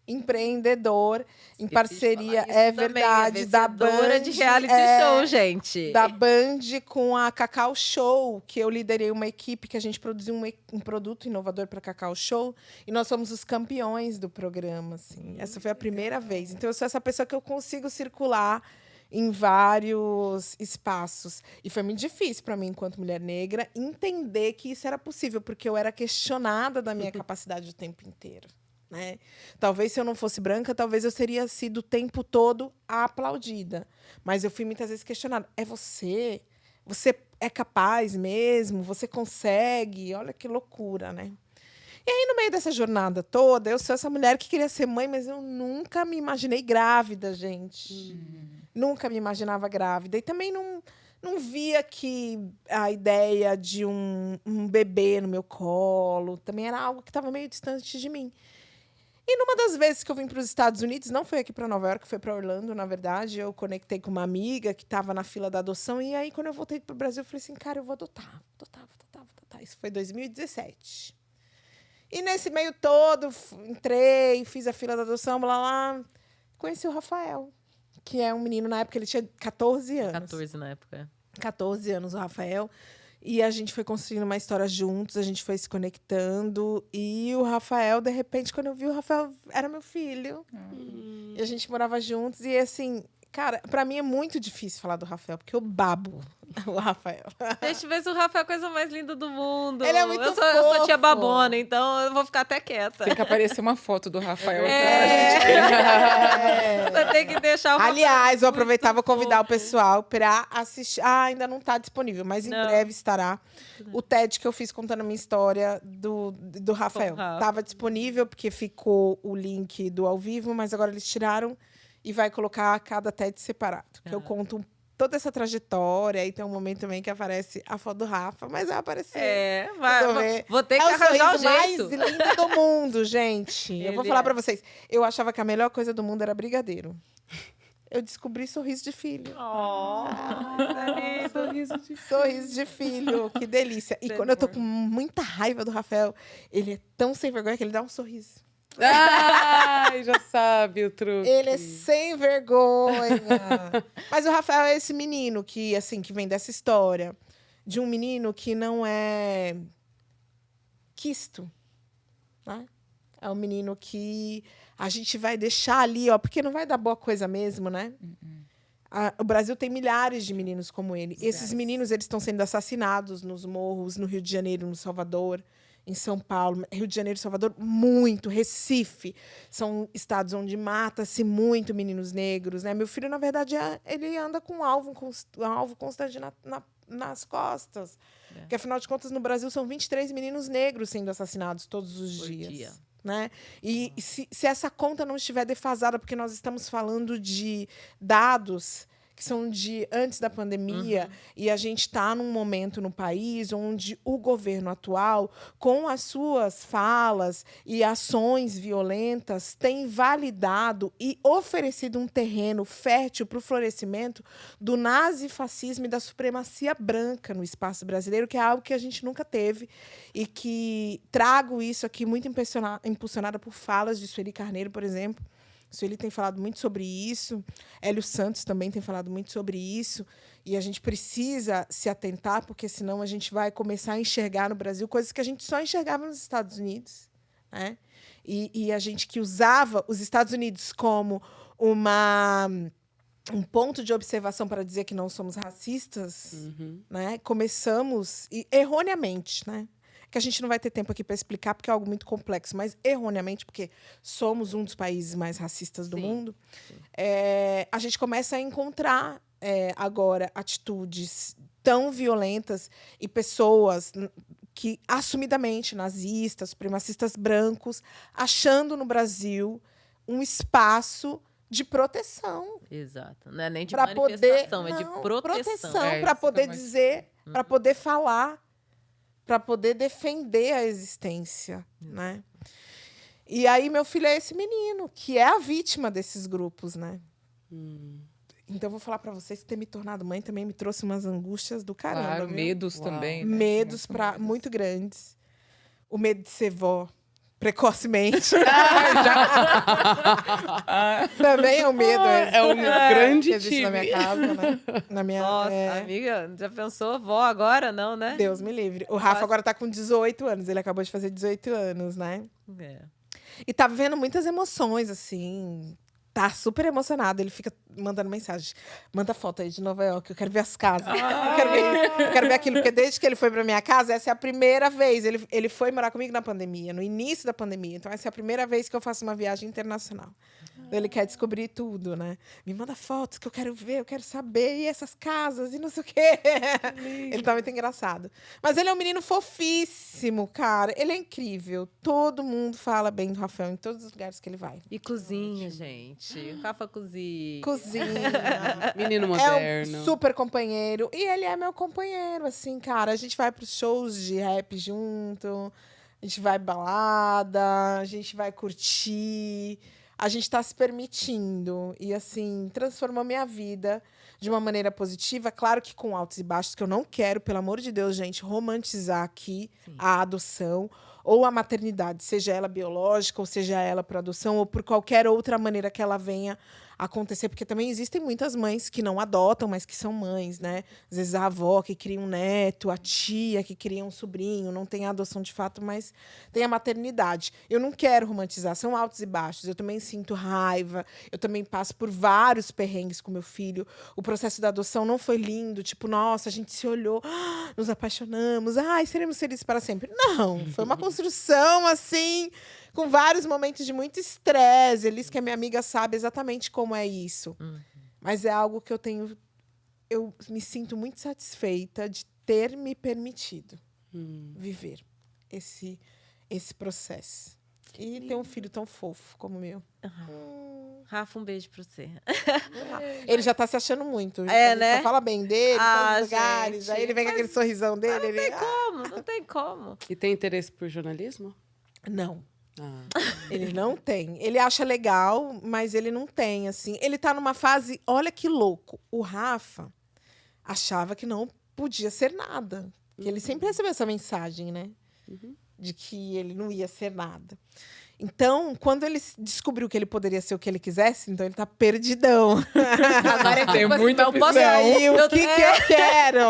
empreendedor, em parceria, verdade, da Band. De reality show, gente. Da Band com a Cacau Show, que eu liderei uma equipe que a gente produziu um produto inovador para Cacau Show, e nós somos os campeões do programa, assim. Essa foi a primeira vez. Então, eu sou essa pessoa que eu consigo circular em vários espaços. E foi muito difícil para mim, enquanto mulher negra, entender que isso era possível, porque eu era questionada da minha capacidade o tempo inteiro, né? Talvez, se eu não fosse branca, talvez eu teria sido o tempo todo aplaudida. Mas eu fui muitas vezes questionada. É você? Você é capaz mesmo? Você consegue? Olha que loucura, né? E aí, no meio dessa jornada toda, eu sou essa mulher que queria ser mãe, mas eu nunca me imaginei grávida, gente. Nunca me imaginava grávida. E também não via que a ideia de um bebê no meu colo também era algo que estava meio distante de mim. E numa das vezes que eu vim para os Estados Unidos, não foi aqui para Nova York, foi para Orlando, na verdade, eu conectei com uma amiga que estava na fila da adoção. E aí, quando eu voltei para o Brasil, eu falei assim, cara, eu vou adotar. Isso foi 2017. E nesse meio todo, entrei, fiz a fila da adoção, blá, blá. conheci o Rafael, que é um menino, na época ele tinha 14 anos. 14 na época. 14 anos, o Rafael. E a gente foi construindo uma história juntos, a gente foi se conectando. E o Rafael, de repente, quando eu vi, o Rafael era meu filho. E a gente morava juntos. E assim, cara, pra mim é muito difícil falar do Rafael, porque eu babo o Rafael. Gente, vê se o Rafa é a coisa mais linda do mundo. Ele é muito eu sou tia fofo. babona, então eu vou ficar até quieta. Tem que aparecer uma foto do Rafael. Você tem que deixar o Rafa Aliás, vou aproveitar e vou muito convidar o fofo. pessoal para assistir. Ah, ainda não está disponível, mas em Não. breve estará. O TED que eu fiz contando a minha história do Rafael. Com o Rafa. Estava disponível, porque ficou o link do ao vivo, mas agora eles tiraram e vai colocar cada TED separado. Que eu conto toda essa trajetória. E tem um momento também que aparece a foto do Rafa, mas vai aparecer. Vai, Vou ver. vou ter que É o arranjar sorriso um mais jeito. lindo do mundo, gente. Eu vou Ele falar é. pra vocês. Eu achava que a melhor coisa do mundo era brigadeiro. Eu descobri sorriso de filho. Sorriso de filho, que delícia. E quando eu tô com muita raiva do Rafael, ele é tão sem vergonha que ele dá um sorriso. Ai, já sabe o truque. Ele é sem vergonha. Mas o Rafael é esse menino que, assim, que vem dessa história de um menino que não é quisto, né? É um menino que a gente vai deixar ali, ó, porque não vai dar boa coisa mesmo, né? O Brasil tem milhares de meninos como ele. Esses meninos, eles estão sendo assassinados nos morros, no Rio de Janeiro, no Salvador, em São Paulo. Rio de Janeiro e Salvador, muito. Recife. São estados onde mata-se muito meninos negros, né? Meu filho, na verdade, ele anda com um alvo constante nas costas. Porque, afinal de contas, no Brasil, são 23 meninos negros sendo assassinados todos os Por dias. dia. Né? E se essa conta não estiver defasada, porque nós estamos falando de dados que são de antes da pandemia, e a gente está num momento no país onde o governo atual, com as suas falas e ações violentas, tem validado e oferecido um terreno fértil para o florescimento do nazifascismo e da supremacia branca no espaço brasileiro, que é algo que a gente nunca teve, e que trago isso aqui muito impulsionada por falas de Sueli Carneiro, por exemplo. Sueli tem falado muito sobre isso, Hélio Santos também tem falado muito sobre isso, e a gente precisa se atentar, porque senão a gente vai começar a enxergar no Brasil coisas que a gente só enxergava nos Estados Unidos, né? E a gente que usava os Estados Unidos como um ponto de observação para dizer que não somos racistas, né? Começamos, e erroneamente, né? Que a gente não vai ter tempo aqui para explicar, porque é algo muito complexo, mas erroneamente, porque somos um dos países mais racistas do mundo, a gente começa a encontrar agora atitudes tão violentas e pessoas que, assumidamente, nazistas, supremacistas brancos, achando no Brasil um espaço de proteção. Exato. Não é nem de Pra manifestação, é de proteção. Para isso poder também. dizer, para poder falar, para poder defender a existência, né? E aí meu filho é esse menino que é a vítima desses grupos, né? Então eu vou falar para vocês que ter me tornado mãe também me trouxe umas angústias do caramba, Claro, viu? medos Uau. também. Né? Medos muito grandes. O medo de ser vó precocemente. Também é um medo. É um grande que existe na minha time. casa, né? Na minha, Nossa, amiga, já pensou? Vó agora, não, né? Deus me livre. O Rafa agora tá com 18 anos. Ele acabou de fazer 18 anos, né? É. E tá vivendo muitas emoções, assim. Tá super emocionado. Ele fica mandando mensagem. Manda foto aí de Nova York, eu quero ver as casas. Eu quero ver isso, eu quero ver aquilo. Porque desde que ele foi pra minha casa, essa é a primeira vez. Ele foi morar comigo na pandemia, no início da pandemia. Então, essa é a primeira vez que eu faço uma viagem internacional. Então, ele quer descobrir tudo, né? Me manda fotos que eu quero ver, eu quero saber. E essas casas, e não sei o quê. Ele tá muito engraçado. Mas ele é um menino fofíssimo, cara. Ele é incrível. Todo mundo fala bem do Rafael em todos os lugares que ele vai. E cozinha, gente. O Rafa cozinha. Cozinha. Menino É moderno. um super companheiro. E ele é meu companheiro, assim, cara. A gente vai pros shows de rap junto. A gente vai balada. A gente vai curtir. A gente tá se permitindo. E, assim, transformou minha vida de uma maneira positiva. Claro que com altos e baixos, que eu não quero, pelo amor de Deus, gente, romantizar aqui a adoção ou a maternidade, seja ela biológica, ou seja ela por adoção, ou por qualquer outra maneira que ela venha acontecer, porque também existem muitas mães que não adotam, mas que são mães, né? Às vezes a avó que cria um neto, a tia que cria um sobrinho, não tem a adoção de fato, mas tem a maternidade. Eu não quero romantizar, são altos e baixos. Eu também sinto raiva, eu também passo por vários perrengues com meu filho. O processo da adoção não foi lindo, tipo, nossa, a gente se olhou, nos apaixonamos, ai, seremos felizes para sempre. Não, foi uma construção assim, com vários momentos de muito estresse. Elis, que é minha amiga, sabe exatamente como é isso. Mas é algo que eu me sinto muito satisfeita de ter me permitido viver esse processo. E ter um filho tão fofo como o meu. Rafa, um beijo pra você. Ele já tá se achando muito. É, A gente né? só fala bem dele, em todos os lugares. gente, Aí ele vem com aquele sorrisão dele. Ele... Não tem como. E tem interesse por jornalismo? Não. Ah. Ele não tem. Ele acha legal, mas ele não tem, assim. Ele tá numa fase, olha que louco. O Rafa achava que não podia ser nada. Que ele sempre recebeu essa mensagem, né? De que ele não ia ser nada. Então, quando ele descobriu que ele poderia ser o que ele quisesse, então ele tá perdidão. Agora é Tem tipo assim, muita não posso... E aí, o que eu quero?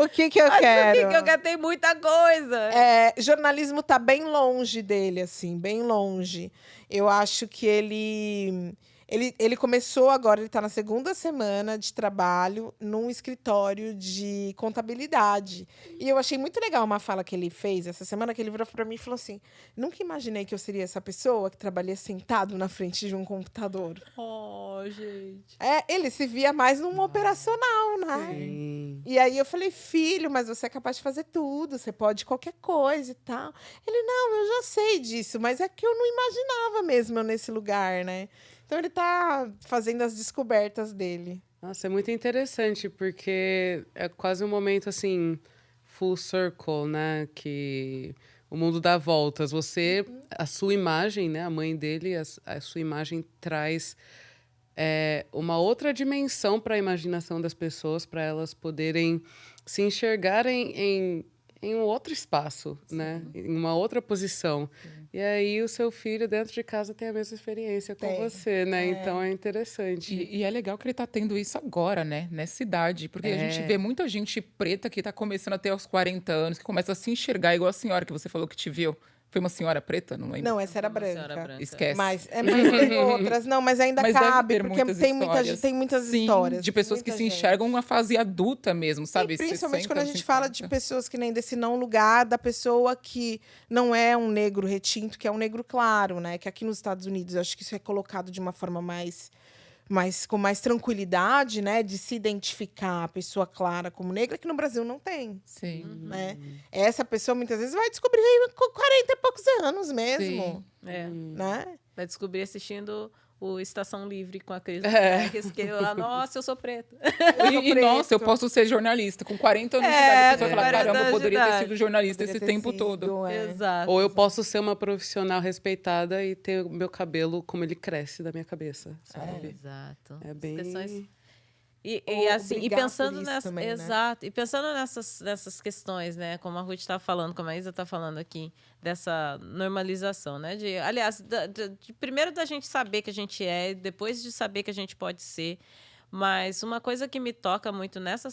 O que eu quero? O que eu quero? Tem muita coisa. Jornalismo tá bem longe dele, assim, bem longe. Eu acho que ele começou agora, ele está na segunda semana de trabalho num escritório de contabilidade. E eu achei muito legal uma fala que ele fez essa semana, que ele virou para mim e falou assim: nunca imaginei que eu seria essa pessoa que trabalharia sentado na frente de um computador. Oh, gente. Ele se via mais num operacional, né? Sim. E aí eu falei: filho, mas você é capaz de fazer tudo, você pode qualquer coisa e tal. Ele: não, eu já sei disso, mas é que eu não imaginava mesmo eu nesse lugar, né? Então ele tá fazendo as descobertas dele. Nossa, é muito interessante, porque é quase um momento, assim, full circle, né? Que o mundo dá voltas. Você, a sua imagem, né? A mãe dele, a sua imagem traz uma outra dimensão para a imaginação das pessoas, para elas poderem se enxergarem em um outro espaço, né? Em uma outra posição. E aí o seu filho dentro de casa tem a mesma experiência com você, né? Então é interessante. E é legal que ele tá tendo isso agora, né? Nessa idade. Porque a gente vê muita gente preta que tá começando a ter aos 40 anos, que começa a se enxergar igual a senhora que você falou que te viu. Foi uma senhora preta? Não lembro. Não, essa era Uma senhora branca. branca. Esquece. Mas tem outras. Não, mas ainda Mas deve cabe, ter porque muitas tem muitas Sim, histórias. de pessoas que muita se gente. enxergam uma fase adulta mesmo, sabe? E principalmente 60, quando a gente fala de 50. pessoas que nem desse não lugar, da pessoa que não é um negro retinto, que é um negro claro, né? Que aqui nos Estados Unidos, eu acho que isso é colocado de uma forma com mais tranquilidade, né? De se identificar a pessoa clara como negra, que no Brasil não tem. Sim. Né? Essa pessoa muitas vezes vai descobrir com 40 e poucos anos mesmo. Né? Vai descobrir assistindo o Estação Livre com a Cris Marques, que eu lá, nossa, eu sou preta. E nossa, eu posso ser jornalista. Com 40 anos de idade, a pessoa fala, 40 caramba, eu anos de poderia ter idade. sido jornalista Poderia esse ter tempo sido, todo. Exato. Ou eu posso ser uma profissional respeitada e ter o meu cabelo como ele cresce da minha cabeça, sabe? Exato. É As bem... questões... Ou E assim, e brigar pensando por isso nessa, também, né? exato, e pensando nessas questões, né, como a Ruth está falando, como a Isa está falando aqui, dessa normalização, né, aliás, primeiro da gente saber que a gente é, depois de saber que a gente pode ser, mas uma coisa que me toca muito nessa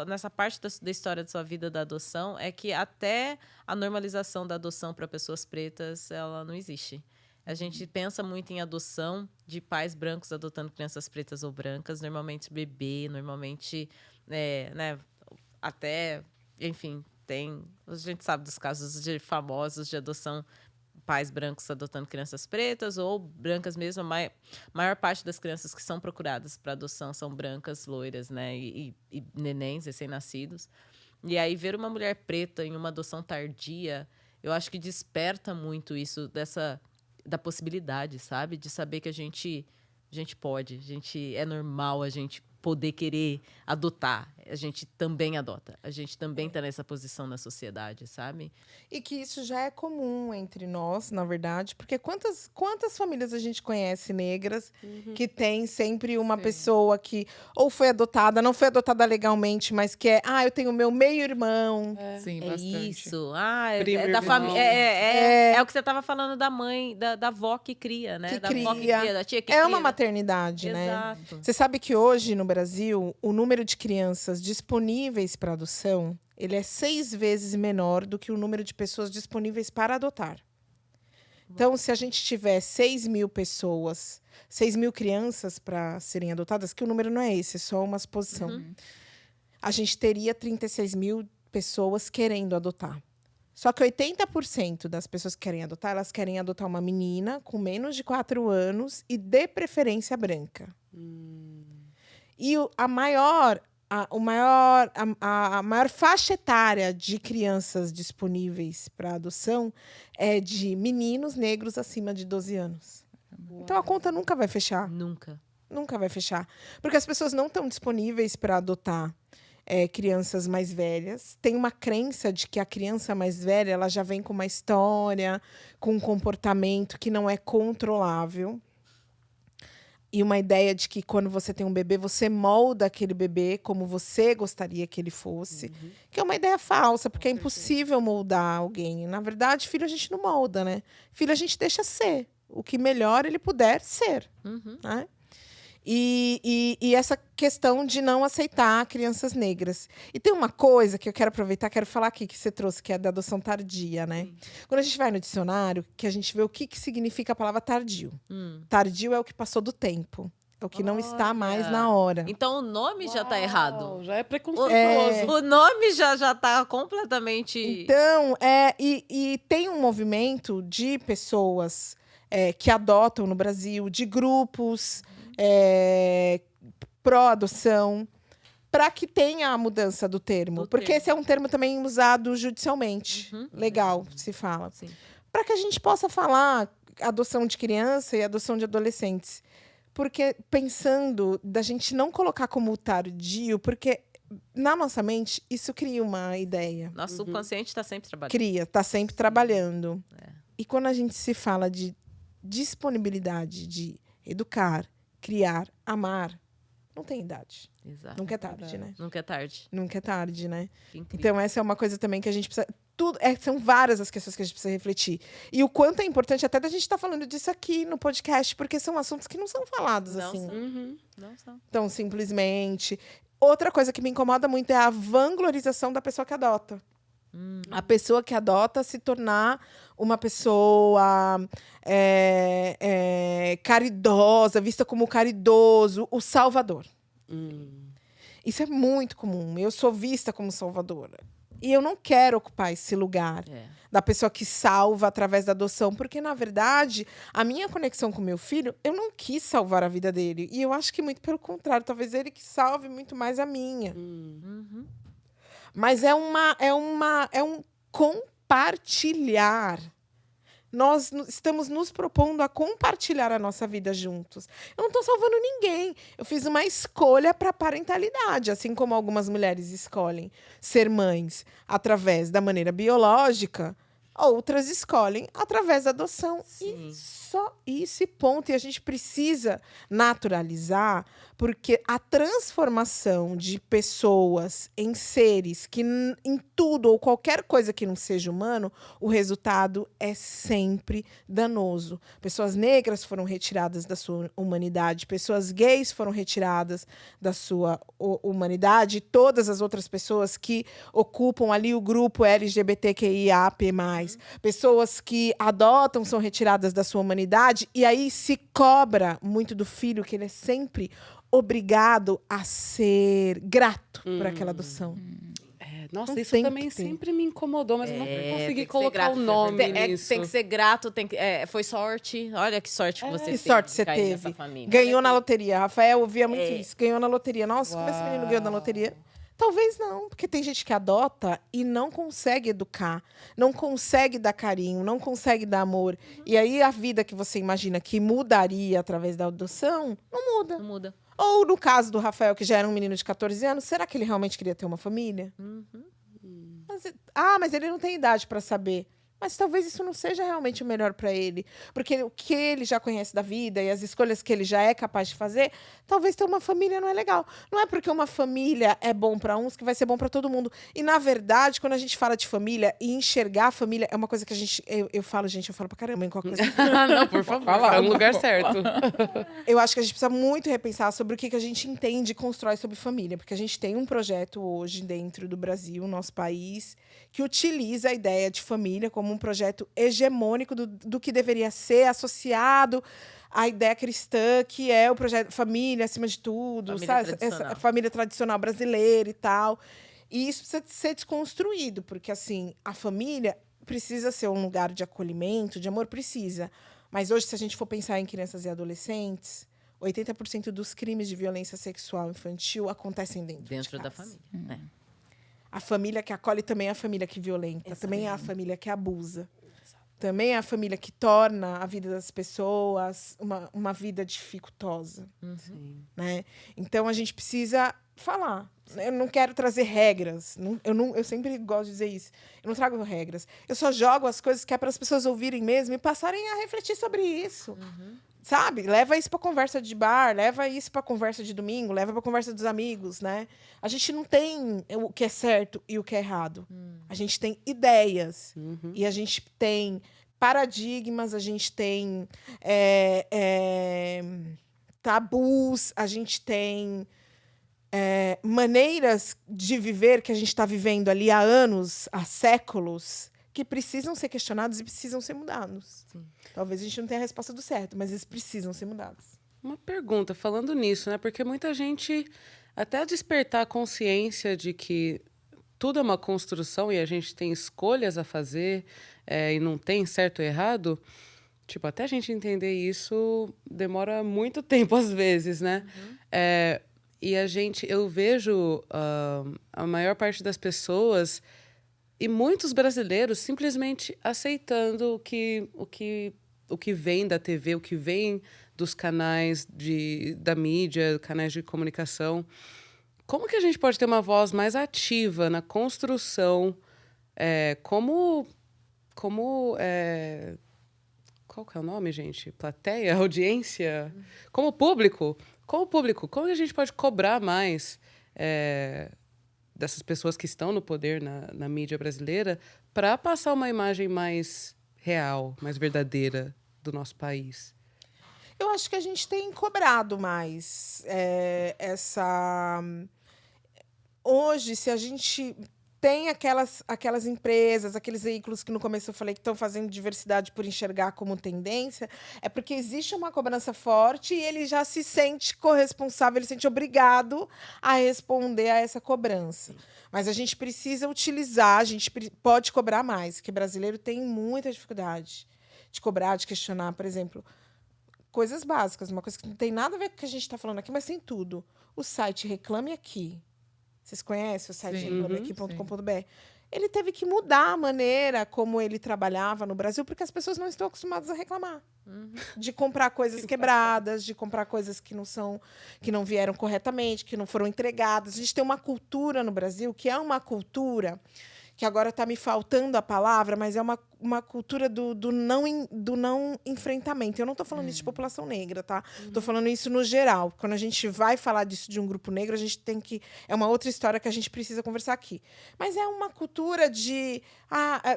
nessa parte da história da sua vida da adoção é que até a normalização da adoção para pessoas pretas, ela não existe. A gente pensa muito em adoção de pais brancos adotando crianças pretas ou brancas, normalmente bebê, normalmente, né, até, enfim, a gente sabe dos casos de famosos de adoção, pais brancos adotando crianças pretas ou brancas mesmo. A maior parte das crianças que são procuradas para adoção são brancas, loiras, né, e nenéns recém-nascidos. E aí ver uma mulher preta em uma adoção tardia, eu acho que desperta muito isso da possibilidade, sabe? De saber que a gente pode, é normal a gente poder querer adotar. a gente também adota. A gente também tá nessa posição na sociedade, sabe? E que isso já é comum entre nós, na verdade. Porque quantas famílias a gente conhece negras que tem sempre uma Sim. pessoa que ou foi adotada, não foi adotada legalmente, mas que é, eu tenho meu meio-irmão. Sim, É bastante. isso. É Primo da irmão. família. É o que você tava falando da mãe, da avó que cria, né? Que da avó que cria. cria, da tia que É cria. uma maternidade, né? Exato. Você sabe que hoje, no Brasil, o número de crianças disponíveis para adoção, ele é 6 vezes menor do que o número de pessoas disponíveis para adotar. Então, se a gente tiver 6.000 pessoas, 6.000 crianças para serem adotadas, que o número não é esse, é só uma suposição. A gente teria 36.000 pessoas querendo adotar. Só que 80% das pessoas que querem adotar, elas querem adotar uma menina com menos de 4 anos e de preferência branca. E a maior faixa etária de crianças disponíveis para adoção é de meninos negros acima de 12 anos. Então a conta nunca vai fechar. Nunca. Nunca vai fechar. Porque as pessoas não estão disponíveis para adotar crianças mais velhas. Tem uma crença de que a criança mais velha ela já vem com uma história, com um comportamento que não é controlável. E uma ideia de que quando você tem um bebê, você molda aquele bebê como você gostaria que ele fosse. Que é uma ideia falsa, porque é impossível moldar alguém. Na verdade, filho a gente não molda, né? Filho a gente deixa ser. O que melhor ele puder ser. Né? E essa questão de não aceitar crianças negras. E tem uma coisa que eu quero aproveitar, quero falar aqui, que você trouxe, que é da adoção tardia, né? Quando a gente vai no dicionário, que a gente vê o que significa a palavra tardio. Tardio é o que passou do tempo. É o que não está mais Olha. na hora. Então o nome já tá errado. Já é preconceituoso. O nome já tá completamente... Então, e tem um movimento de pessoas que adotam no Brasil, de grupos pró-adoção, para que tenha a mudança do termo. Porque esse é um termo também usado judicialmente. Legal, se fala. Para que a gente possa falar adoção de criança e adoção de adolescentes. Porque pensando da gente não colocar como tardio, porque na nossa mente isso cria uma ideia. Nosso subconsciente está sempre trabalhando. Está sempre trabalhando. E quando a gente se fala de disponibilidade de educar, criar, amar, não tem idade. Exato. Nunca é tarde, né? Nunca é tarde. Nunca é tarde, né? Que incrível. Então, essa é uma coisa também que a gente precisa... são várias as questões que a gente precisa refletir. E o quanto é importante até da gente estar falando disso aqui no podcast, porque são assuntos que não são falados Não assim. são. Não são. Então, simplesmente... Outra coisa que me incomoda muito é a vanglorização da pessoa que adota. A pessoa que adota se tornar uma pessoa caridosa, vista como caridoso, o salvador. Isso é muito comum. Eu sou vista como salvadora. E eu não quero ocupar esse lugar da pessoa que salva através da adoção. Porque, na verdade, a minha conexão com meu filho, eu não quis salvar a vida dele. E eu acho que muito pelo contrário. Talvez ele que salve muito mais a minha. Mas é um compartilhar. Nós estamos nos propondo a compartilhar a nossa vida juntos. Eu não estou salvando ninguém. Eu fiz uma escolha para a parentalidade, assim como algumas mulheres escolhem ser mães através da maneira biológica, outras escolhem através da adoção. Sim. E só esse ponto. E a gente precisa naturalizar, porque a transformação de pessoas em seres que em tudo ou qualquer coisa que não seja humano, o resultado é sempre danoso. Pessoas negras foram retiradas da sua humanidade, pessoas gays foram retiradas da sua humanidade, e todas as outras pessoas que ocupam ali o grupo LGBTQIAP+. Pessoas que adotam são retiradas da sua humanidade, e aí se cobra muito do filho que ele é sempre obrigado a ser grato por aquela adoção. Nossa, Não isso tem também que ter. sempre me incomodou, mas eu não tem consegui que ser colocar grato. o nome Tem nisso. que ser grato, foi sorte. Olha que sorte que você Que teve. sorte você de cair nessa teve. família. Ganhou na loteria. Rafael ouvia muito isso. Ganhou na loteria. Nossa, como esse menino ganhou na loteria. Talvez não, porque tem gente que adota e não consegue educar, não consegue dar carinho, não consegue dar amor. E aí a vida que você imagina que mudaria através da adoção, não muda. Não muda. Ou no caso do Rafael, que já era um menino de 14 anos, será que ele realmente queria ter uma família? Mas ele não tem idade para saber. Mas talvez isso não seja realmente o melhor para ele. Porque o que ele já conhece da vida e as escolhas que ele já é capaz de fazer, talvez ter uma família não é legal. Não é porque uma família é bom para uns que vai ser bom para todo mundo. E, na verdade, quando a gente fala de família e enxergar a família, é uma coisa que a gente... Eu falo pra caramba em qualquer coisa. Não, por favor, tá no lugar certo. Eu acho que a gente precisa muito repensar sobre o que a gente entende e constrói sobre família. Porque a gente tem um projeto hoje dentro do Brasil, nosso país, que utiliza a ideia de família como um projeto hegemônico do que deveria ser associado à ideia cristã, que é o projeto família acima de tudo, Família sabe? tradicional. Essa família tradicional brasileira e tal. E isso precisa ser desconstruído, porque assim, a família precisa ser um lugar de acolhimento, de amor, precisa. Mas hoje, se a gente for pensar em crianças e adolescentes, 80% dos crimes de violência sexual infantil acontecem dentro de Dentro da casa. família. né? A família que acolhe também é a família que violenta, também é a família que abusa. Também é a família que torna a vida das pessoas uma vida dificultosa. Né? Então, a gente precisa falar. Eu não quero trazer regras. Eu sempre gosto de dizer isso. Eu não trago regras. Eu só jogo as coisas que é para as pessoas ouvirem mesmo e passarem a refletir sobre isso. Sabe? Leva isso para conversa de bar, leva isso para conversa de domingo, leva para conversa dos amigos, né? A gente não tem o que é certo e o que é errado. A gente tem ideias e a gente tem paradigmas, a gente tem tabus, a gente tem maneiras de viver que a gente está vivendo ali há anos, há séculos, que precisam ser questionados e precisam ser mudados. Talvez a gente não tenha a resposta do certo, mas eles precisam ser mudados. Uma pergunta, falando nisso, né? Porque muita gente, até despertar a consciência de que tudo é uma construção e a gente tem escolhas a fazer e não tem certo ou errado, tipo, até a gente entender isso demora muito tempo às vezes, né? E eu vejo a maior parte das pessoas e muitos brasileiros simplesmente aceitando o que vem da TV, o que vem dos canais da mídia, canais de comunicação. Como que a gente pode ter uma voz mais ativa na construção, qual que é o nome, gente? Plateia? Audiência? Como público? Como que a gente pode cobrar mais dessas pessoas que estão no poder na mídia brasileira para passar uma imagem mais real, mais verdadeira do nosso país? Eu acho que a gente tem cobrado mais essa... Hoje, se a gente tem aquelas empresas, aqueles veículos que no começo eu falei que estão fazendo diversidade por enxergar como tendência, é porque existe uma cobrança forte e ele já se sente corresponsável, ele se sente obrigado a responder a essa cobrança. Mas a gente precisa utilizar, a gente pode cobrar mais, porque brasileiro tem muita dificuldade de cobrar, de questionar, por exemplo, coisas básicas, uma coisa que não tem nada a ver com o que a gente está falando aqui, mas tem tudo. O site Reclame Aqui. Vocês conhecem o site reclameaqui.com.br? Ele teve que mudar a maneira como ele trabalhava no Brasil, porque as pessoas não estão acostumadas a reclamar. De comprar coisas quebradas, de comprar coisas que não vieram corretamente, que não foram entregadas. A gente tem uma cultura no Brasil que é uma cultura que agora está me faltando a palavra, mas é uma cultura do não enfrentamento. Eu não estou falando isso de população negra, tá? Estou falando isso no geral. Quando a gente vai falar disso de um grupo negro, a gente tem que... É uma outra história que a gente precisa conversar aqui. Mas é uma cultura de...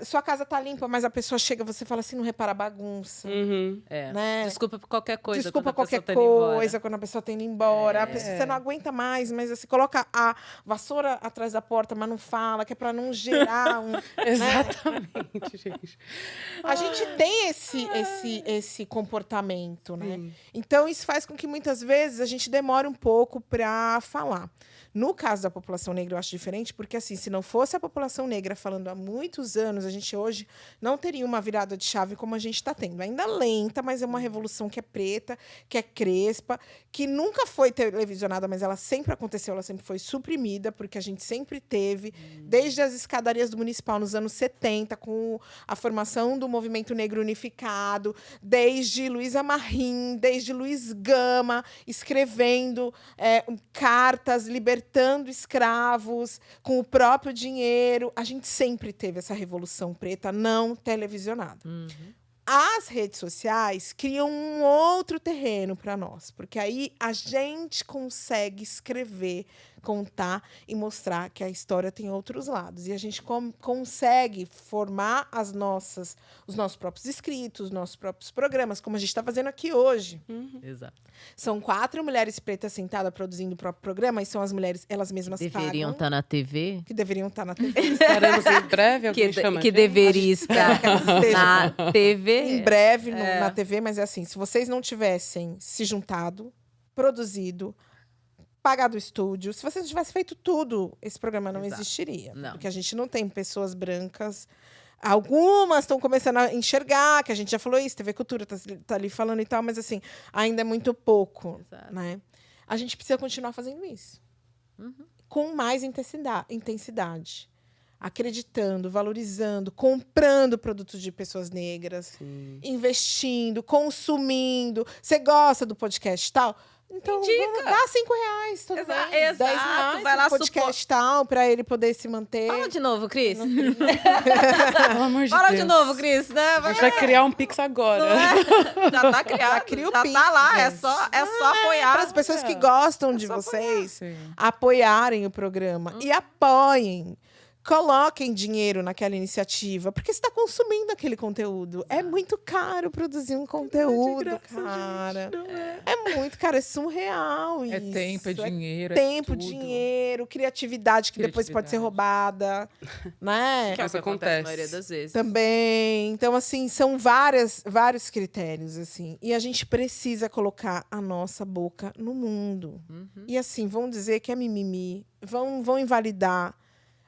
sua casa está limpa, mas a pessoa chega, você fala assim, não repara a bagunça. Né? Desculpa por qualquer coisa. Desculpa quando a pessoa qualquer tá indo embora. coisa quando a pessoa está indo embora. A pessoa, você não aguenta mais, mas você coloca a vassoura atrás da porta, mas não fala, que é para não gerar Exatamente, gente. gente. A gente tem esse comportamento, né? Sim. Então, isso faz com que, muitas vezes, a gente demore um pouco para falar. No caso da população negra, eu acho diferente, porque, assim, se não fosse a população negra falando há muitos anos, a gente hoje não teria uma virada de chave como a gente está tendo. Ainda lenta, mas é uma revolução que é preta, que é crespa, que nunca foi televisionada, mas ela sempre aconteceu, ela sempre foi suprimida, porque a gente sempre teve, desde as escadarias do Municipal nos anos 70, com a formação do Movimento Negro Unificado, desde Luísa Marim, desde Luiz Gama, escrevendo cartas, libertando escravos com o próprio dinheiro. A gente sempre teve essa revolução preta não televisionada. As redes sociais criam um outro terreno para nós, porque aí a gente consegue escrever, contar e mostrar que a história tem outros lados. E a gente consegue formar os nossos próprios escritos, os nossos próprios programas, como a gente está fazendo aqui hoje. Exato. São 4 mulheres pretas sentadas produzindo o próprio programa, e são as mulheres, elas mesmas Deveriam pagam. estar na TV. Que deveriam estar na TV. Estaremos em breve, alguém chama. Que deveria estar que elas estejam na TV. em breve na TV, mas é assim, se vocês não tivessem se juntado, produzido, pagado o estúdio, se vocês não tivessem feito tudo, esse programa não Exato. existiria. Não. Porque a gente não tem pessoas brancas. Algumas estão começando a enxergar, que a gente já falou isso, TV Cultura tá ali falando e tal, mas assim, ainda é muito pouco, Exato. né? A gente precisa continuar fazendo isso. Com mais intensidade. Acreditando, valorizando, comprando produtos de pessoas negras, investindo, consumindo. Você gosta do podcast e tal? Então, vamos dar R$5 todo mês. Exato, 10 mais vai lá pro podcast tal, para ele poder se manter. Fala de novo, Cris. Pelo amor de Fala Deus. de novo, Cris, né? A gente vai criar um Pix agora. Já tá criado. Já cria o já Pix, tá lá. É gente. só apoiar. Para as pessoas que gostam de só vocês Sim. apoiarem o programa. E apoiem. Coloquem dinheiro naquela iniciativa, porque você está consumindo aquele conteúdo. É muito caro produzir um conteúdo, cara. É muito caro, é surreal isso. É tempo, é dinheiro, Tempo, é tudo. dinheiro, criatividade que depois pode ser roubada, né? Que é o Isso que acontece acontece. na maioria das vezes. Também. Então, assim, são vários critérios, assim. E a gente precisa colocar a nossa boca no mundo. E, assim, vão dizer que é mimimi, vão invalidar,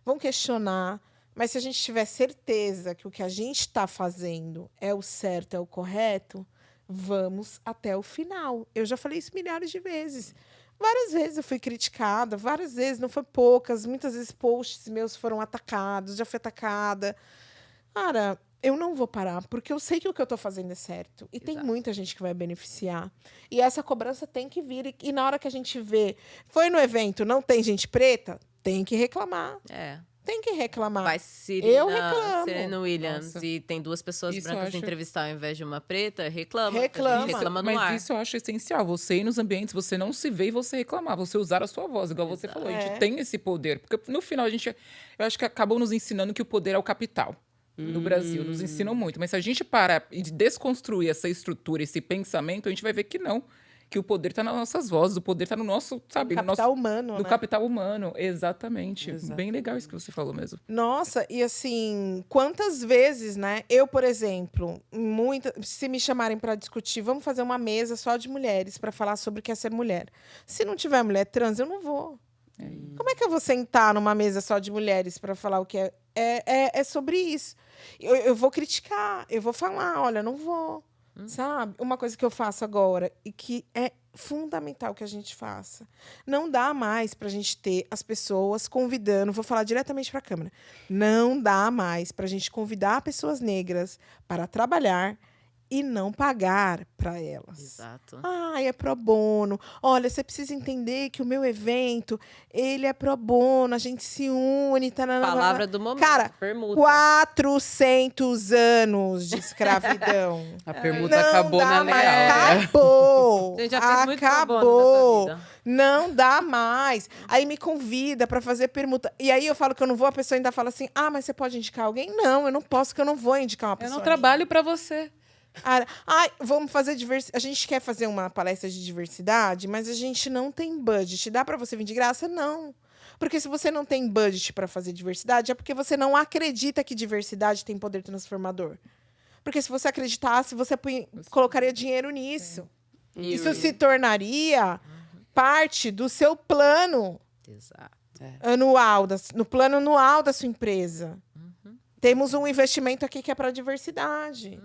vão questionar. Mas se a gente tiver certeza que o que a gente está fazendo é o certo, é o correto, vamos até o final. Eu já falei isso milhares de vezes. Várias vezes eu fui criticada, várias vezes, não foi poucas. Muitas vezes posts meus foram atacados, já fui atacada. Cara, eu não vou parar, porque eu sei que o que eu estou fazendo é certo. E tem muita gente que vai beneficiar. E essa cobrança tem que vir. E na hora que a gente vê, foi no evento, não tem gente preta, tem que reclamar. É. Tem que reclamar. Vai Eu reclamo. Serena Williams Nossa. e tem 2 pessoas Isso brancas eu acho- entrevistar ao invés de uma preta, reclama. Reclama. Reclama no Mas ar. isso eu acho essencial. Você ir nos ambientes, você não se vê e você reclamar. Você usar a sua voz, igual você falou. A gente tem esse poder. Porque no final, eu acho que acabam nos ensinando que o poder é o capital. No Brasil, nos ensinam muito. Mas se a gente parar e desconstruir essa estrutura, esse pensamento, a gente vai ver que não. Que o poder está nas nossas vozes, o poder está no nosso, sabe? Capital humano, no né? capital humano, exatamente. Exato. Bem legal isso que você falou mesmo. Nossa, e assim, quantas vezes, né? Eu, por exemplo, se me chamarem para discutir, vamos fazer uma mesa só de mulheres para falar sobre o que é ser mulher. Se não tiver mulher trans, eu não vou. Como é que eu vou sentar numa mesa só de mulheres para falar o que é? É sobre isso. Eu vou criticar, eu vou falar, olha, não vou. Sabe? Uma coisa que eu faço agora e que é fundamental que a gente faça. Não dá mais para a gente ter as pessoas convidando, vou falar diretamente para a câmera, não dá mais para a gente convidar pessoas negras para trabalhar e não pagar para elas. Exato. É pro bono. Olha, você precisa entender que o meu evento, ele é pro bono, a gente se une. Palavra do momento. Cara, permuta. 400 anos de escravidão. A permuta Não acabou dá na mais. leal. Acabou. A gente já fez muito pro bono Acabou. nessa vida. Não dá mais. Aí me convida para fazer permuta. E aí eu falo que eu não vou, a pessoa ainda fala assim: mas você pode indicar alguém? Não, eu não posso, porque eu não vou indicar uma Eu pessoa. não trabalho para você. Vamos fazer diversidade. A gente quer fazer uma palestra de diversidade, mas a gente não tem budget. Dá para você vir de graça? Não. Porque se você não tem budget para fazer diversidade, é porque você não acredita que diversidade tem poder transformador. Porque se você acreditasse, você colocaria dinheiro nisso. Isso se tornaria parte do seu plano Exato. anual, no plano anual da sua empresa. Temos um investimento aqui que é para diversidade.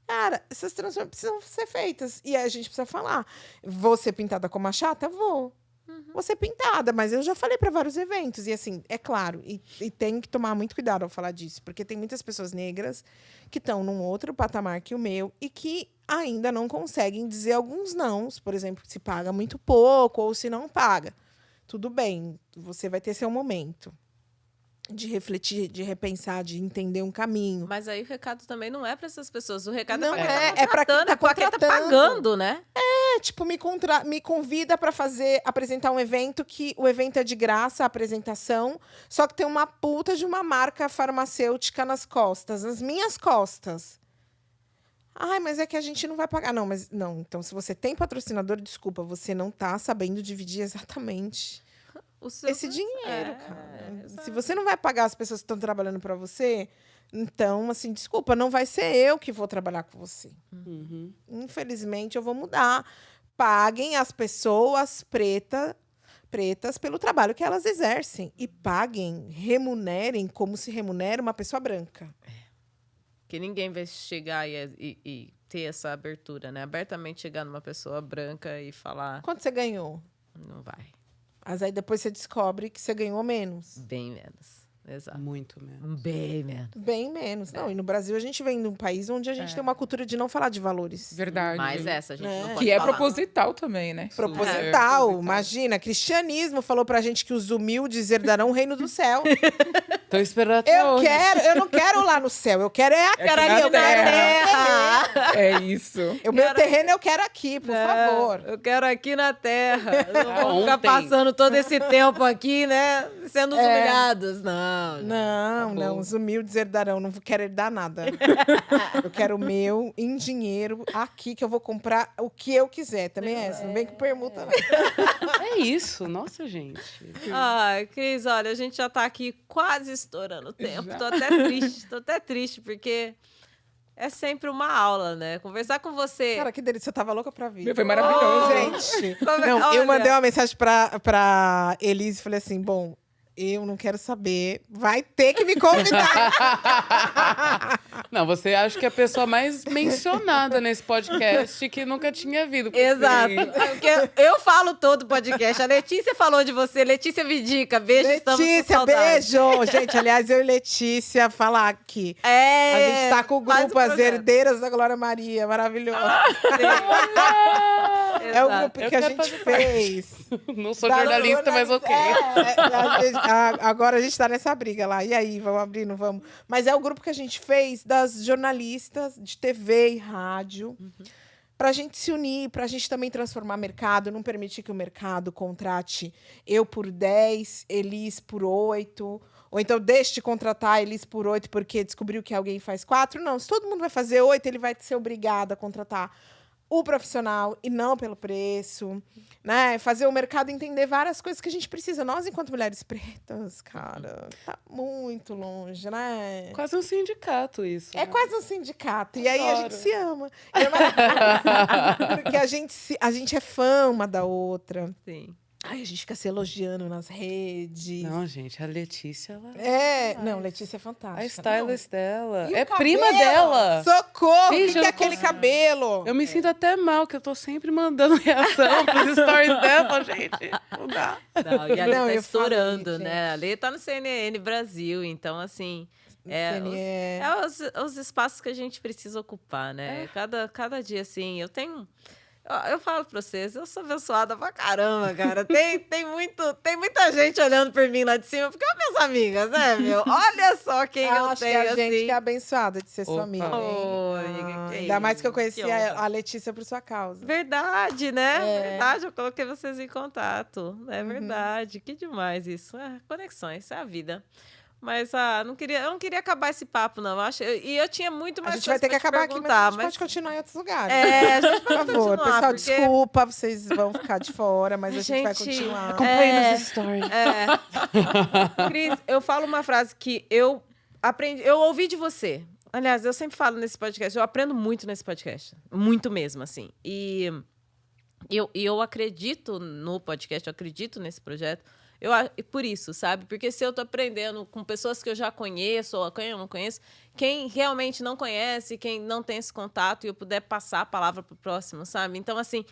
Cara, essas transformações precisam ser feitas. E aí a gente precisa falar. Vou ser pintada como a chata? Vou. Vou ser pintada, mas eu já falei para vários eventos. E assim, é claro, e tenho que tomar muito cuidado ao falar disso, porque tem muitas pessoas negras que estão num outro patamar que o meu e que ainda não conseguem dizer alguns nãos, por exemplo, se paga muito pouco ou se não paga. Tudo bem, você vai ter seu momento de refletir, de repensar, de entender um caminho. Mas aí o recado também não é para essas pessoas. O recado Não é para quem tá pra quem tá contratando. pagando, né? Tipo, me convida para apresentar um evento que o evento é de graça, a apresentação, só que tem uma puta de uma marca farmacêutica nas costas, nas minhas costas. Ai, mas é que a gente não vai pagar. Não, mas não. Então, se você tem patrocinador, desculpa, você não tá sabendo dividir exatamente esse dinheiro, cara. Exato. Se você não vai pagar as pessoas que estão trabalhando para você, então, assim, desculpa, não vai ser eu que vou trabalhar com você. Infelizmente, eu vou mudar. Paguem as pessoas pretas pelo trabalho que elas exercem. E paguem, remunerem como se remunera uma pessoa branca. Que ninguém vai chegar e ter essa abertura, né? Abertamente chegar numa pessoa branca e falar, Quanto você ganhou? não vai. Mas aí depois você descobre que você ganhou menos. Bem menos. Exato. Muito menos. Bem menos. Bem menos. Não, e no Brasil a gente vem de um país onde a gente tem uma cultura de não falar de valores. Verdade. Mas essa a gente não pode Que é falar. proposital também, né? Proposital. Imagina, cristianismo falou pra gente que os humildes herdarão o reino do céu. Tô esperando até hoje. Eu não quero lá no céu, eu quero aqui. Quero aqui eu na quero terra. É isso. O meu terreno eu quero aqui, por favor. Eu quero aqui na terra. Não vou ficar Ontem. passando todo esse tempo aqui, né? Sendo humilhados. Não. Não, os humildes herdarão, não quero herdar nada. Eu quero o meu em dinheiro aqui, que eu vou comprar o que eu quiser. Também é essa, não vem com permuta, não. É isso, nossa, gente. Ai, Cris, olha, a gente já tá aqui quase estourando o tempo. Já. Tô até triste, porque é sempre uma aula, né? Conversar com você. Cara, que delícia, eu tava louca pra vir. Foi maravilhoso. Gente, Como- não, eu olha. mandei uma mensagem pra Elise e falei assim, bom, eu não quero saber, vai ter que me convidar. Não, você acha que é a pessoa mais mencionada nesse podcast que nunca tinha vindo. Exato. Porque eu falo todo o podcast. A Letícia falou de você. Letícia Vidica, beijo, estamos com Letícia, saudade. beijo! Gente, aliás, eu e Letícia falar aqui. É, A gente tá com o faz grupo As projeto. Herdeiras da Glória Maria, maravilhoso. É o grupo Eu que a quero gente fazer parte. fez. Não sou Da jornalista, mas ok. Agora a gente tá nessa briga lá. E aí, vamos abrir, não vamos? Mas é o grupo que a gente fez das jornalistas de TV e rádio. Pra gente se unir, pra gente também transformar mercado, não permitir que o mercado contrate eu por 10, Elis por 8, ou então deixe de contratar a Elis por 8 porque descobriu que alguém faz 4. Não, se todo mundo vai fazer 8, ele vai ser obrigado a contratar o profissional e não pelo preço, né? Fazer o mercado entender várias coisas que a gente precisa. Nós, enquanto mulheres pretas, cara, tá muito longe, né? Quase um sindicato isso. É né? quase um sindicato. E aí a gente Adoro. se ama. E é maravilhoso. Porque a gente é fã uma da outra. Sim. Ai, a gente fica se elogiando nas redes. Não, gente, a Letícia, ela... Não, Letícia é fantástica. A stylist dela. E o É cabelo? prima dela. Socorro! Gente, O que eu é não aquele consigo. cabelo? Eu me sinto até mal, que eu tô sempre mandando reação pros stories dela. Gente, não dá. Não, e a Lê Não, tá eu estourando, falei, né? A Lê tá no CNN Brasil, então, assim... CNE. Os espaços que a gente precisa ocupar, né? Cada dia, assim, eu tenho... Eu falo pra vocês, eu sou abençoada pra caramba, cara. Tem muita gente olhando por mim lá de cima, porque é minhas amigas, né, meu? Olha só quem eu Acho que tenho, a gente assim. que é abençoada de ser sua Opa. amiga. hein? Ô, amiga, que Ainda mais que eu isso, conheci que honra. a Letícia por sua causa. Verdade, né? É. Verdade, eu coloquei vocês em contato. É verdade, que demais isso. Conexões, é a vida. Mas eu não queria acabar esse papo, não. E eu tinha muito mais A gente vai ter que acabar aqui, mas a gente pode continuar em outros lugares. A gente Por favor, pessoal, desculpa, vocês vão ficar de fora, mas a gente vai continuar. Acompanhe nos stories. Cris, eu falo uma frase que eu aprendi, eu ouvi de você. Aliás, eu sempre falo nesse podcast, eu aprendo muito nesse podcast. Muito mesmo, assim. E eu acredito no podcast, eu acredito nesse projeto. Por isso, sabe? Porque se eu tô aprendendo com pessoas que eu já conheço, ou quem eu não conheço, quem realmente não conhece, quem não tem esse contato, e eu puder passar a palavra pro próximo, sabe? Então, assim,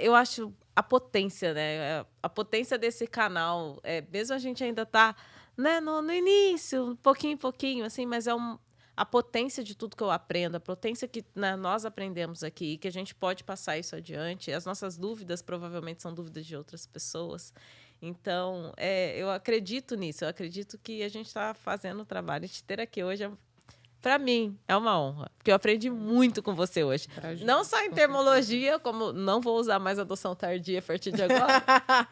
eu acho a potência, né? A potência desse canal, mesmo a gente ainda tá, né, no início, pouquinho em pouquinho, assim, mas a potência de tudo que eu aprendo, a potência que, né, nós aprendemos aqui, que a gente pode passar isso adiante. As nossas dúvidas provavelmente são dúvidas de outras pessoas. Então, eu acredito nisso. Eu acredito que a gente está fazendo o trabalho. E te ter aqui hoje, para mim, é uma honra. Porque eu aprendi muito com você hoje. Não só em termologia, como não vou usar mais adoção tardia a partir de agora.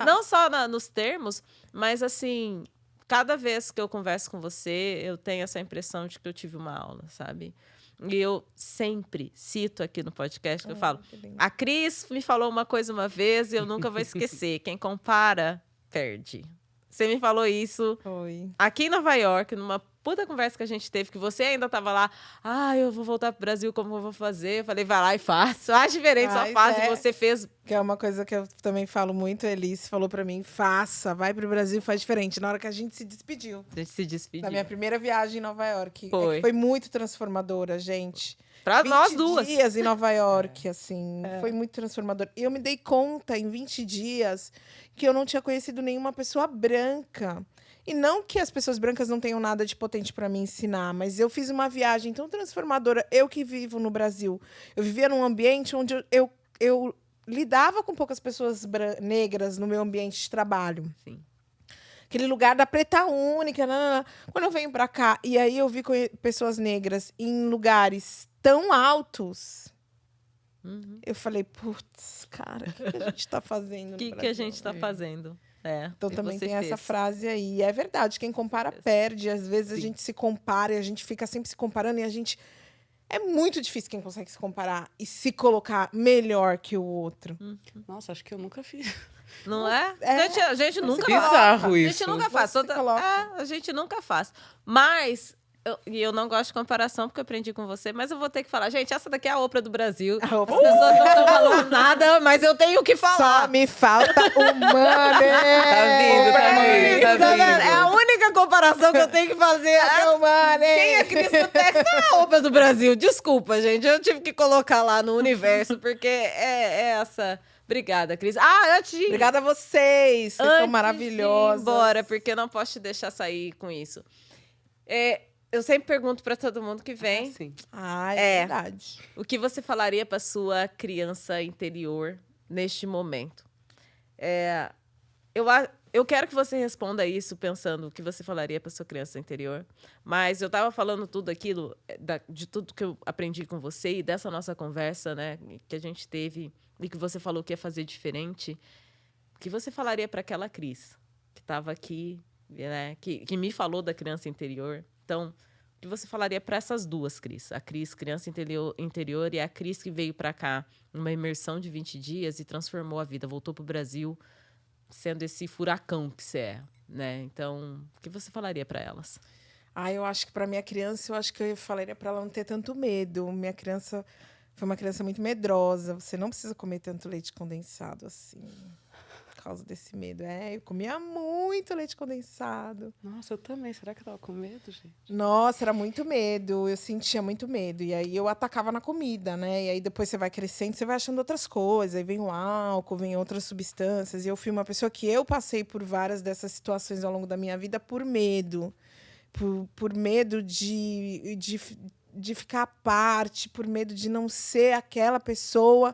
Não só nos termos, mas assim... Cada vez que eu converso com você, eu tenho essa impressão de que eu tive uma aula, sabe? E eu sempre cito aqui no podcast que eu falo, a Cris me falou uma coisa uma vez e eu nunca vou esquecer. Quem compara, perde. Você me falou isso aqui em Nova York, numa puta conversa que a gente teve, que você ainda tava lá. Eu vou voltar pro Brasil, como eu vou fazer? Eu falei, vai lá e faz. Faz diferente, só faz. E você fez. Que é uma coisa que eu também falo muito. A Elis falou pra mim, faça, vai pro Brasil, faz diferente. Na hora que a gente se despediu. A gente se despediu. Da minha primeira viagem em Nova York. Foi. Foi muito transformadora, gente. Pra nós duas. 20 dias em Nova York, assim. Foi muito transformador. E eu me dei conta, em 20 dias, que eu não tinha conhecido nenhuma pessoa branca. E não que as pessoas brancas não tenham nada de potente para me ensinar, mas eu fiz uma viagem tão transformadora. Eu que vivo no Brasil. Eu vivia num ambiente onde eu lidava com poucas pessoas negras no meu ambiente de trabalho. Sim. Aquele lugar da preta única. Nanana. Quando eu venho para cá, e aí eu vi pessoas negras em lugares tão altos, eu falei, putz, cara, o que a gente tá fazendo no Brasil? Que a gente tá fazendo? Então também tem essa frase aí. É verdade, quem compara perde. Às vezes a gente se compara e a gente fica sempre se comparando e a gente... É muito difícil quem consegue se comparar e se colocar melhor que o outro. Nossa, acho que eu nunca fiz. Não é? A gente nunca bizarro faz. isso. A gente nunca faz. A gente nunca faz. Mas... eu não gosto de comparação, porque eu aprendi com você, mas eu vou ter que falar. Gente, essa daqui é a Oprah do Brasil. As pessoas não estão falando nada, mas eu tenho que falar. Só me falta o money. Tá vindo. É a única comparação que eu tenho que fazer. O money. Quem é Cris do Texas é a Oprah do Brasil. Desculpa, gente. Eu tive que colocar lá no universo, porque é essa... Obrigada, Cris. Obrigada a vocês. Vocês são maravilhosos. Bora, porque eu não posso te deixar sair com isso. Eu sempre pergunto para todo mundo que vem. Sim. É verdade. O que você falaria para sua criança interior neste momento? Eu quero que você responda isso pensando o que você falaria para sua criança interior. Mas eu estava falando tudo aquilo, de tudo que eu aprendi com você e dessa nossa conversa, né, que a gente teve e que você falou que ia fazer diferente. O que você falaria para aquela Cris que estava aqui, né, que me falou da criança interior? Então, o que você falaria para essas duas Cris? A Cris, criança interior, e a Cris que veio para cá numa imersão de 20 dias e transformou a vida, voltou para o Brasil sendo esse furacão que você é, né? Então, o que você falaria para elas? Eu acho que para minha criança, eu acho que eu falaria para ela não ter tanto medo. Minha criança foi uma criança muito medrosa. Você não precisa comer tanto leite condensado assim. Por causa desse medo. Eu comia muito leite condensado. Nossa, eu também. Será que eu tava com medo, gente? Nossa, era muito medo. Eu sentia muito medo. E aí eu atacava na comida, né? E aí depois você vai crescendo, você vai achando outras coisas. Aí vem o álcool, vem outras substâncias. E eu fui uma pessoa que eu passei por várias dessas situações ao longo da minha vida por medo. Por medo de ficar à parte, por medo de não ser aquela pessoa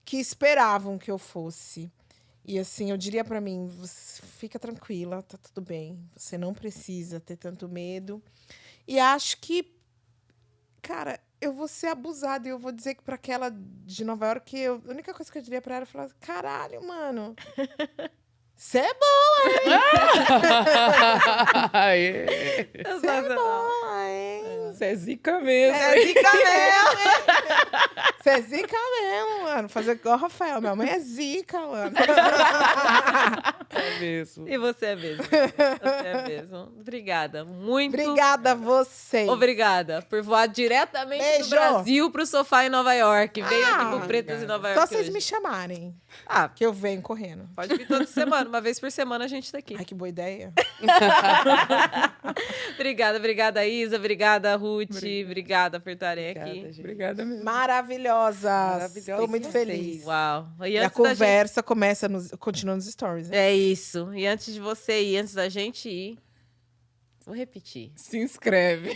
que esperavam que eu fosse. E assim, eu diria para mim, fica tranquila, tá tudo bem. Você não precisa ter tanto medo. E acho que, cara, eu vou ser abusada. E eu vou dizer que para aquela de Nova York, a única coisa que eu diria para ela é falar, caralho, mano, Cê é boa, Aê. boa, hein? Você é zica mesmo. É zica mesmo. Você é zica mesmo, mano. Fazer igual o Rafael. Minha mãe é zica, mano. É mesmo. E você é mesmo. Você é mesmo. Obrigada. Muito Obrigada a vocês. obrigada por voar diretamente Beijo. do Brasil pro sofá em Nova York. Veio aqui pro Pretas em Nova York. Só vocês hoje. me chamarem, Ah, que eu venho correndo. pode vir toda semana. Uma vez por semana a gente tá aqui. Ai, que boa ideia. Obrigada, Isa. Obrigada, Ruth. Obrigada por estarem aqui. Obrigada, gente. Obrigada mesmo. Maravilhosas. Estou muito vocês. feliz. Uau. E E a antes da gente... conversa continua nos stories. Né? É isso. E antes de você ir, antes da gente ir, vou repetir. Se inscreve.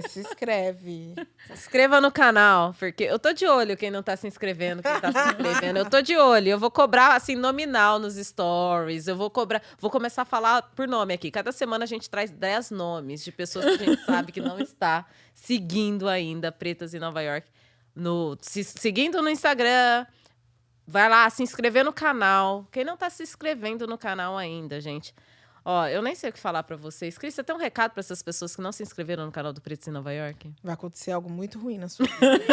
Se inscreve. Se inscreva no canal, porque eu tô de olho quem não tá se inscrevendo, quem tá se inscrevendo. Eu tô de olho. Eu vou cobrar, assim, nominal nos stories. Eu vou cobrar... Vou começar a falar por nome aqui. Cada semana a gente traz 10 nomes de pessoas que a gente sabe que não está seguindo ainda Pretas em Nova York. Seguindo no Instagram... Vai lá, se inscrever no canal. Quem não tá se inscrevendo no canal ainda, gente? Ó, eu nem sei o que falar pra vocês. Cris, você tem um recado pra essas pessoas que não se inscreveram no canal do Pretos em Nova York? Vai acontecer algo muito ruim na sua vida.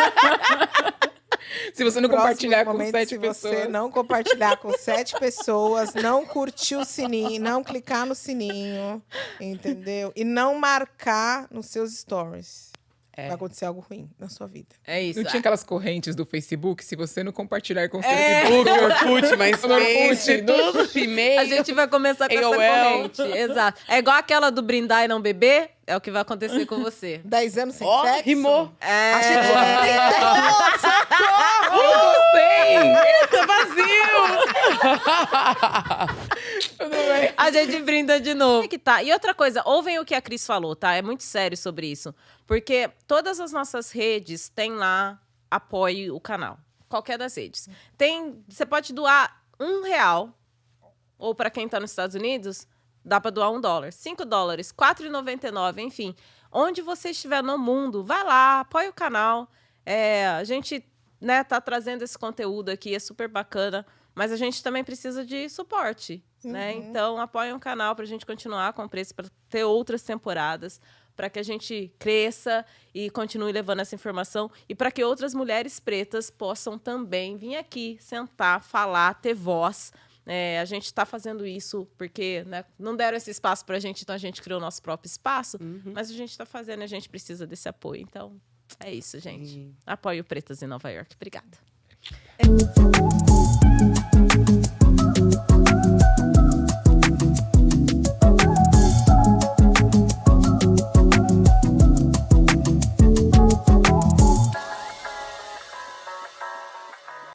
Se você não Próximos compartilhar com momentos, 7 pessoas. Se você não compartilhar com 7 pessoas, não curtir o sininho, não clicar no sininho, entendeu? E não marcar nos seus stories. Vai acontecer algo ruim na sua vida. É isso. Não tinha aquelas correntes do Facebook? Se você não compartilhar com o Facebook, Orkut, mas Orkut, tudo, e-mail. A gente vai começar com essa AOL. corrente. Exato. É igual aquela do brindar e não beber. É o que vai acontecer com você. 10 anos sem Ó, sexo? rimou. Sei! Tá vazio! Tudo bem. A gente brinda de novo. Que tá. E outra coisa, ouvem o que a Cris falou, tá? É muito sério sobre isso. Porque todas as nossas redes têm lá apoie o canal. Qualquer das redes. Você pode doar R$1. Ou para quem tá nos Estados Unidos, dá para doar $1. $5, R$4,99, enfim. Onde você estiver no mundo, vai lá, apoie o canal. A gente, né, tá trazendo esse conteúdo aqui, é super bacana. Mas a gente também precisa de suporte, né? Então, apoiem o canal para a gente continuar com o preço, para ter outras temporadas, para que a gente cresça e continue levando essa informação e para que outras mulheres pretas possam também vir aqui, sentar, falar, ter voz. A gente está fazendo isso porque, né, não deram esse espaço para a gente, então a gente criou o nosso próprio espaço, mas a gente está fazendo e a gente precisa desse apoio. Então, é isso, gente. Apoie o Pretas em Nova York. Obrigada.